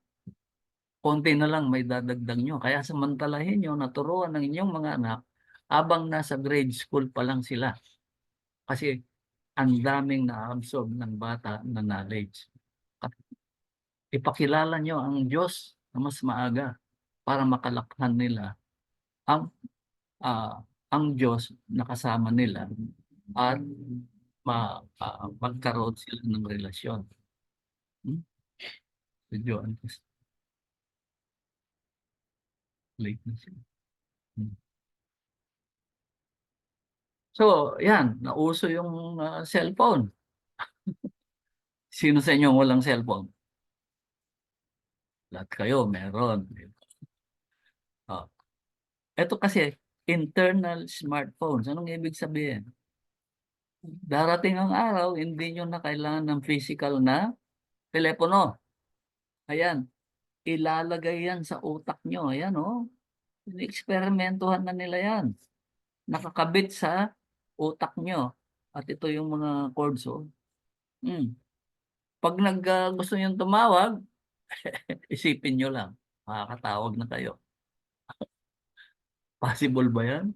konti na lang may dadagdag nyo. Kaya samantalahin nyo, naturuan ng inyong mga anak habang nasa grade school pa lang sila. Kasi ang daming na-absorb ng bata na knowledge. At ipakilala nyo ang Diyos na mas maaga para makalakhan nila ang ah, ang Diyos na kasama nila at magkaroon sila ng relasyon. Hmm? Medyo late na sila. Hmm. So, yan, nauso yung cellphone. Sino sa inyo walang cellphone? Lahat kayo, meron. Oh. Ito kasi, internal smartphones. Anong ibig sabihin? Darating ang araw, hindi nyo na kailangan ng physical na telepono. Ayan, ilalagay yan sa utak nyo. Ayan, oh. Experimentuhan na nila yan. Nakakabit sa utak nyo. At ito yung mga chords, oh. Hmm. Pag gusto nyo tumawag, isipin nyo lang. Makakatawag na kayo. Possible ba yan?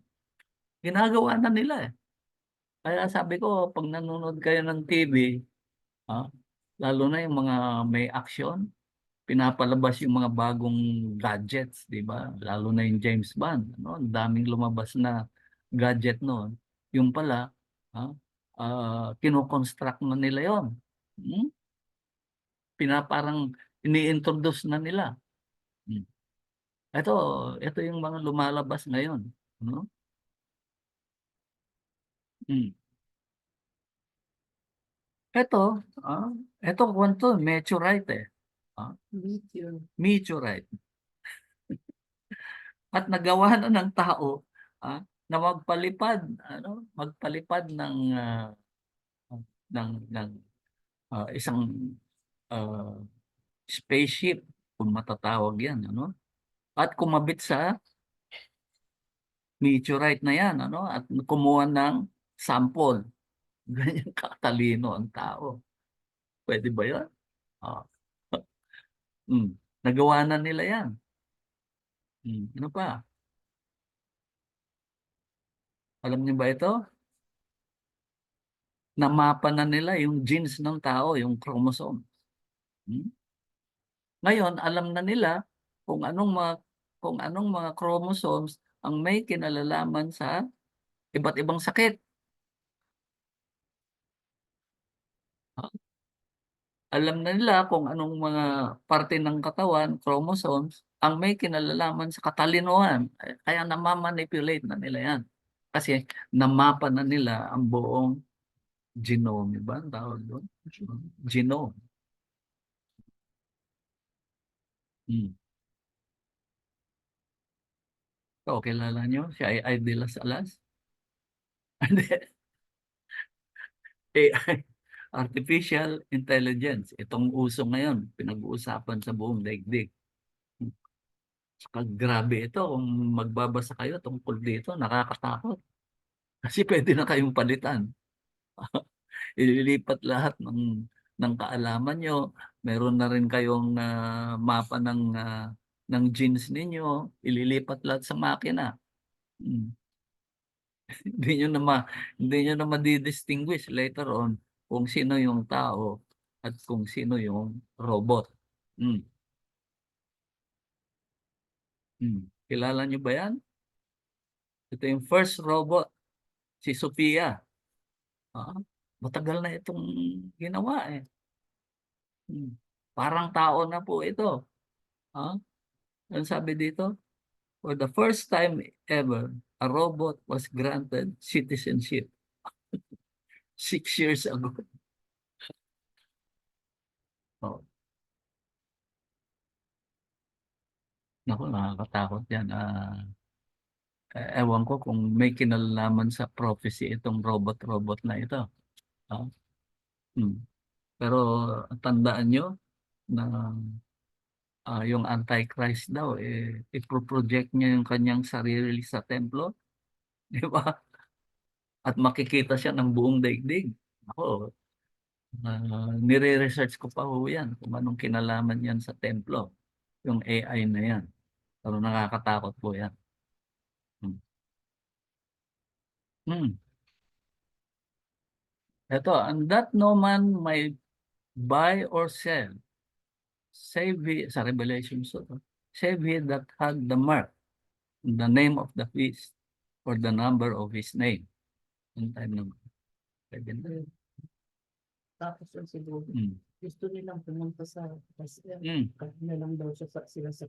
Ginagawa na nila eh. Kaya sabi ko, pag nanonood kayo ng TV, ah, lalo na yung mga may action, pinapalabas yung mga bagong gadgets, di ba? Lalo na yung James Bond. Ano? Ang daming lumabas na gadget noon. Yung pala, ah, kinoconstruct na nila yon. Hmm? Pinaparang ini-introduce na nila. Hmm. Ito, ito yung mga lumalabas ngayon. No? Hmm. Ito, ah, ito kwento, meteorite eh. Lithium. Meteorite. At nagawa na ng tao na magpalipad ng isang ah, spaceship kung matatawag yan, ano? At kumabit sa meteorite na yan, ano? At kumuha ng sample. Ganyan katalino ang tao. Pwede ba 'yan? Ah. Hmm. Nagawa na nila 'yan. Ano pa? Alam niyo ba ito? Namapa na nila yung genes ng tao, yung chromosome. Hmm? Ngayon, alam na nila kung anong mga chromosomes ang may kinalalaman sa iba't ibang sakit. Ah, alam na nila kung anong mga parte ng katawan, chromosomes, ang may kinalalaman sa katalinuhan. Kaya nama-manipulate na nila yan. Kasi namapa na nila ang buong genome, ba ang tawag doon? Genome. Hmm. Ikaw, kilala nyo si AI de las Alas? Hindi. AI, Artificial Intelligence. Itong uso ngayon, pinag-uusapan sa buong daigdig. Saka grabe ito, kung magbabasa kayo tungkol dito, nakakatakot. Kasi pwede na kayong palitan. Ililipat lahat ng kaalaman nyo. Meron na rin kayong mapa ng genes ninyo. Ililipat lahat sa makina. Hmm. Hindi nyo na hindi nyo na madi-distinguish later on kung sino yung tao at kung sino yung robot. Hmm. Hmm. Kilala nyo ba yan? Ito yung first robot, si Sophia. Ah, matagal na itong ginawa eh. Hmm. Parang tao na po ito. Ah, ang sabi dito, for the first time ever, a robot was granted citizenship 6 years ago. Oh, naku, nakakatakot yan. Ewan ko kung may kinalaman sa prophecy itong robot-robot na ito. Ah, hmm. Pero tandaan nyo na yung Antichrist daw, ipoproject niya yung kanyang sarili sa templo, di ba? At makikita siya ng buong daigdig. Ako, nire-research ko pa ho yan kung anong kinalaman yan sa templo, yung AI na yan. Pero nakakatakot po yan. Hmm. Hmm. Ito, and that no man may buy or sell, save he, sa Revelation, so, save he that had the mark, the name of the beast, or the number of his name. Yung time ng pwede na. Tapos yung siguro, Hmm. gusto nilang pumunta sa Israel. Hmm. Kaya na lang daw sila sa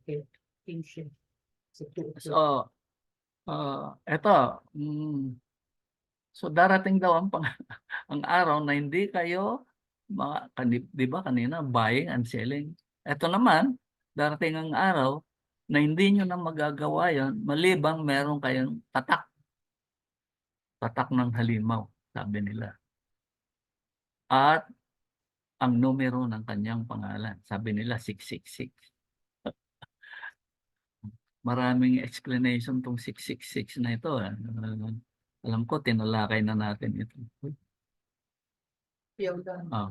kingship. Sa So, eto, so darating daw ang araw na hindi kayo, di ba kanina, buying and selling. Ito naman, darating ang araw na hindi nyo na magagawa yon malibang meron kayong tatak ng halimaw, sabi nila. At ang numero ng kanyang pangalan, sabi nila 666. Maraming explanation tong 666 na ito. Alam ko, tinalakay na natin ito. Ah.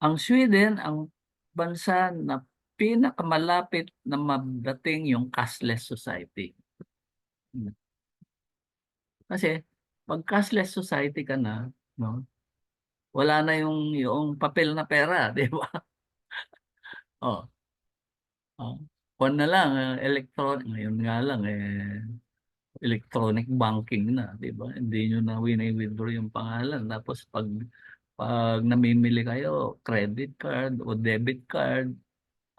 Ang Sweden, ang bansa na pinakamalapit na madating yung cashless society. Kasi pag cashless society ka na, no, wala na yung papel na pera, di ba? Oh, oh. Kung na lang, electronic, ngayon nga lang, electronic banking na, di ba? Hindi nyo na wini-withdraw yung pangalan. Tapos pag namimili kayo, credit card o debit card,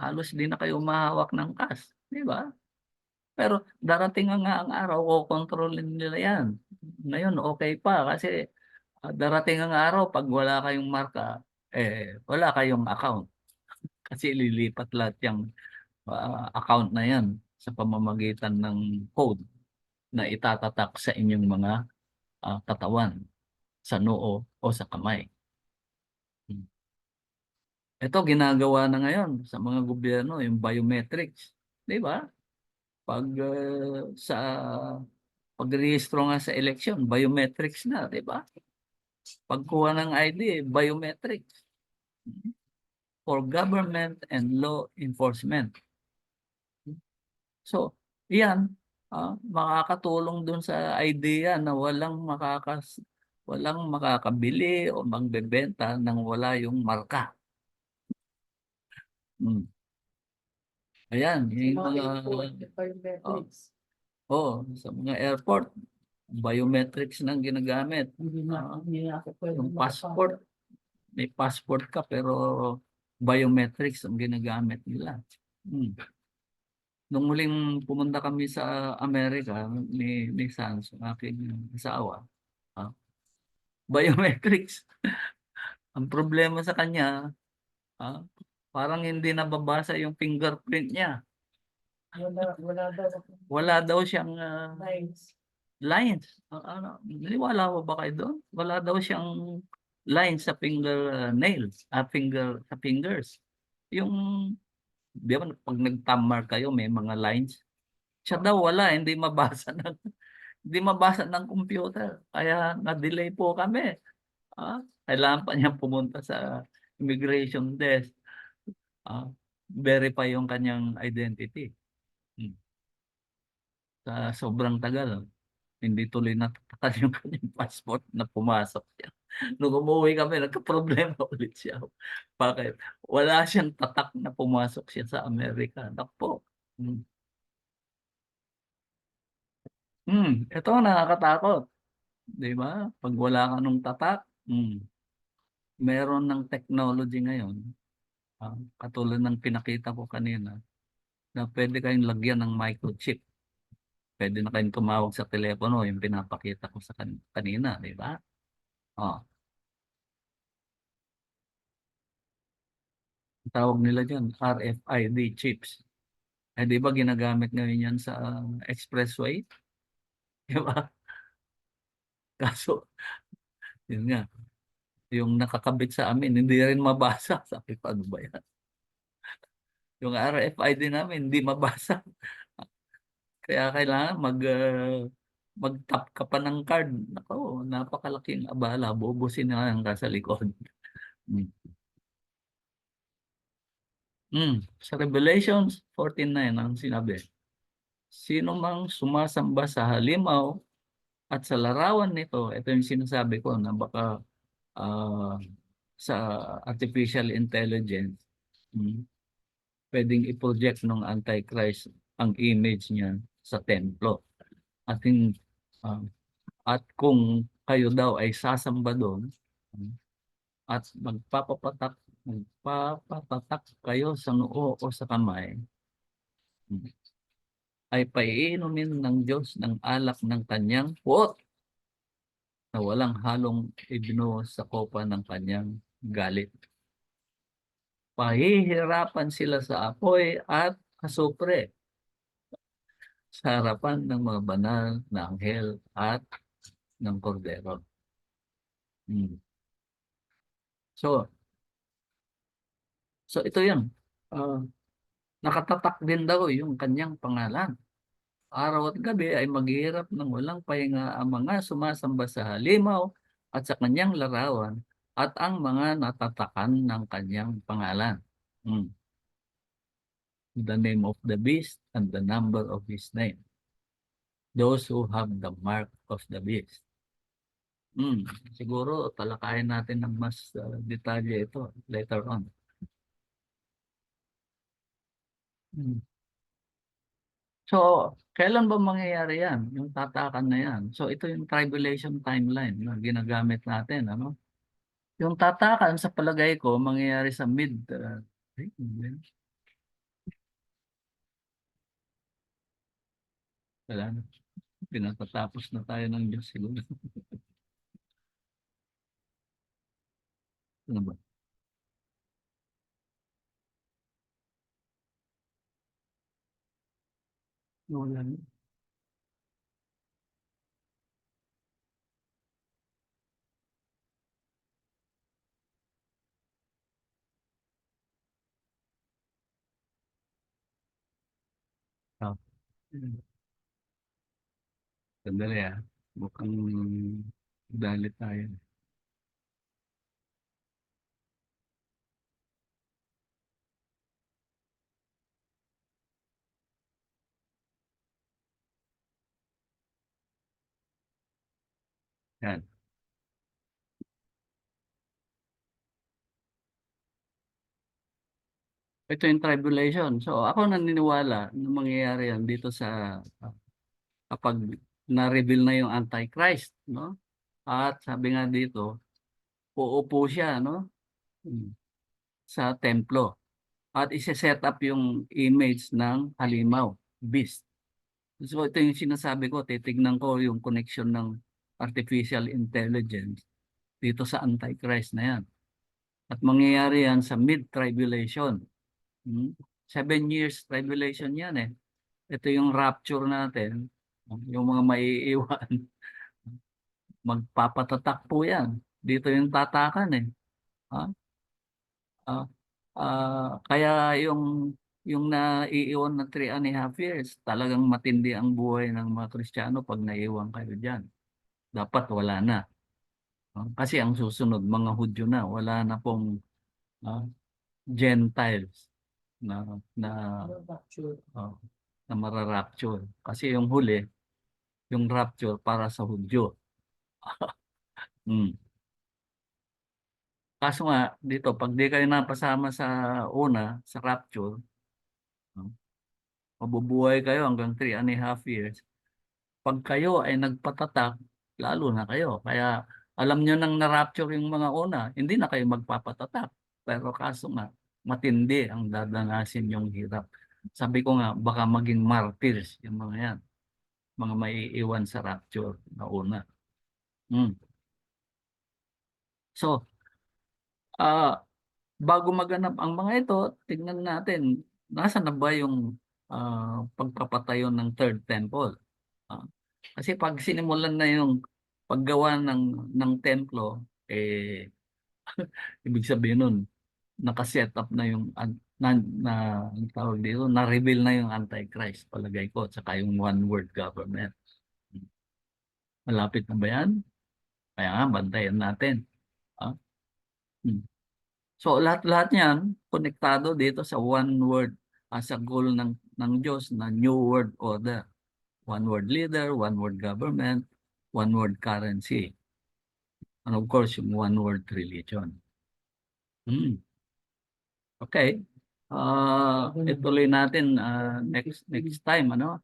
halos di na kayo mahawak ng cash, di ba? Pero darating nga ang araw, kukontrolin nila yan. Ngayon, okay pa kasi darating ang araw, pag wala kayong marka, wala kayong account. Kasi lilipat lahat yung account na yan sa pamamagitan ng code na itatatak sa inyong mga katawan, sa noo o sa kamay. Ito ginagawa na ngayon sa mga gobyerno, yung biometrics. Di ba? Pag sa pagrehistro nga sa eleksyon, biometrics na, di ba? Pagkuha ng ID, biometrics for government and law enforcement. So, iyan, makakatulong dun sa idea na walang makakabili o magbebenta nang wala yung marka. Hmm. Ayan, yung mga biometrics. sa mga airport, biometrics nang ginagamit. Hindi na ako pwede Yung passport, may passport ka pero biometrics ang ginagamit nila. Nung huling pumunta kami sa Amerika ni Sans, ang aking asawa, biometrics. Ang problema sa kanya, parang hindi nababasa yung fingerprint niya. Wala daw siyang lines. Naniwala ko ba kayo doon? Wala daw siyang lines sa fingernails, sa fingers. Yung, di ba, pag nag-thumb mark kayo, may mga lines. Siya daw wala, hindi mabasa ng computer. Kaya na-delay po kami. Kailangan pa niya pumunta sa immigration desk. Verify yung kanyang identity. Sa sobrang tagal, hindi tuloy natatakan yung kanyang passport na pumasok siya. Nung umuwi kami, nagka-problema ulit siya. Bakit? Wala siyang tatak na pumasok siya sa Amerika. Nakpo. Ito ang nakakatakot. Di ba? Pag wala ka nung tatak, meron ng technology ngayon, katulad ng pinakita ko kanina, na pwede kayong lagyan ng microchip. Pwede na kayong tumawag sa telepono, yung pinapakita ko sa kanina, di ba? Oh, tawag nila dyan, RFID chips. Di ba ginagamit ngayon yan sa expressway? Di ba? Kaso, yun nga, yung nakakabit sa amin, hindi rin mabasa. Sabi ko, ano ba yan? Yung RFID namin, hindi mabasa. Kaya kailangan mag-tap ka pa ng card. Nako, napakalaking abala. Bubusin na lang ka sa likod. Mm. Sa Revelations 14:9 ang sinabi, sino mang sumasamba sa halimaw at sa larawan nito, ito yung sinasabi ko na baka sa artificial intelligence, pwedeng i-project ng Antichrist ang image niya sa templo. At kung kayo daw ay sasamba doon at magpapapatak kayo sa noo o sa kamay, ay paiinumin ng Diyos ng alak ng kanyang puot na walang halong ibinuhos sa kopa ng kanyang galit. Pahihirapan sila sa apoy at asupre sa harapan ng mga banal na anghel at ng kordero. So ito yan. Nakatatak din daw yung kanyang pangalan. Araw at gabi ay maghihirap ng walang pahinga ang mga sumasamba sa halimaw at sa kanyang larawan at ang mga natatakan ng kanyang pangalan. The name of the beast and the number of his name. Those who have the mark of the beast. Siguro talakayin natin ng mas detalye ito later on. So, kailan ba mangyayari yan? Yung tatakan na yan. So, ito yung tribulation timeline na ginagamit natin. Yung tatakan sa palagay ko, mangyayari sa wala na. Pinatatapos na tayo ng Diyos siguro. Ano ba? Wala na. Sandali Mukhang dali tayo. Yan. Ito yung tribulation. So ako naniniwala na mangyayari yan dito sa kapag na-reveal na yung Antichrist, no? At sabi nga dito, uupo siya, no? sa templo. At ise-set up yung image ng halimaw, beast. So ito yung sinasabi ko, titignan ko yung connection ng artificial intelligence dito sa Antichrist na yan. At mangyayari yan sa mid-tribulation. 7 years tribulation yan eh. Ito yung rapture natin, yung mga maiiwan, magpapatatak po yan. Dito yung tatakan eh. Ha? Ah, kaya yung naiiwan na 3.5 years, talagang matindi ang buhay ng mga Kristiyano pag naiwan kayo dyan. Dapat wala na. Kasi ang susunod, mga Hudyo na, wala na pong ah, Gentiles na na Rapture. ah, na mararapture. Kasi yung huli, yung rapture para sa Hudyo. Mm. Kaso nga, dito, pag di kayo napasama sa una, sa rapture, ah, mabubuhay kayo hanggang 3.5 years. Pag kayo ay nagpatatak, lalo na kayo. Kaya alam nyo nang na-rapture yung mga una, hindi na kayo magpapatatak. Pero kaso nga, matindi ang dadanasin yung hirap. Sabi ko nga, baka maging martyrs yung mga yan. Mga maiiwan sa rapture na una. Mm. So, ah bago maganap ang mga ito, tingnan natin, nasa na ba yung pagpapatayo ng third temple? Ah, kasi pag sinimulan na yung paggawa ng templo, eh, ibig sabihin nun, nakaset up na yung, ang tawag dito, na-reveal na yung Antichrist, palagay ko, at saka yung one world government. Malapit na ba yan? Kaya nga, bantayan natin. Ah, hmm. So lahat-lahat niyan konektado dito sa one word as a goal ng Diyos na new world order. One world leader, one world government, one world currency. And of course, yung one world religion. Okay. Ituloy natin next time, ano?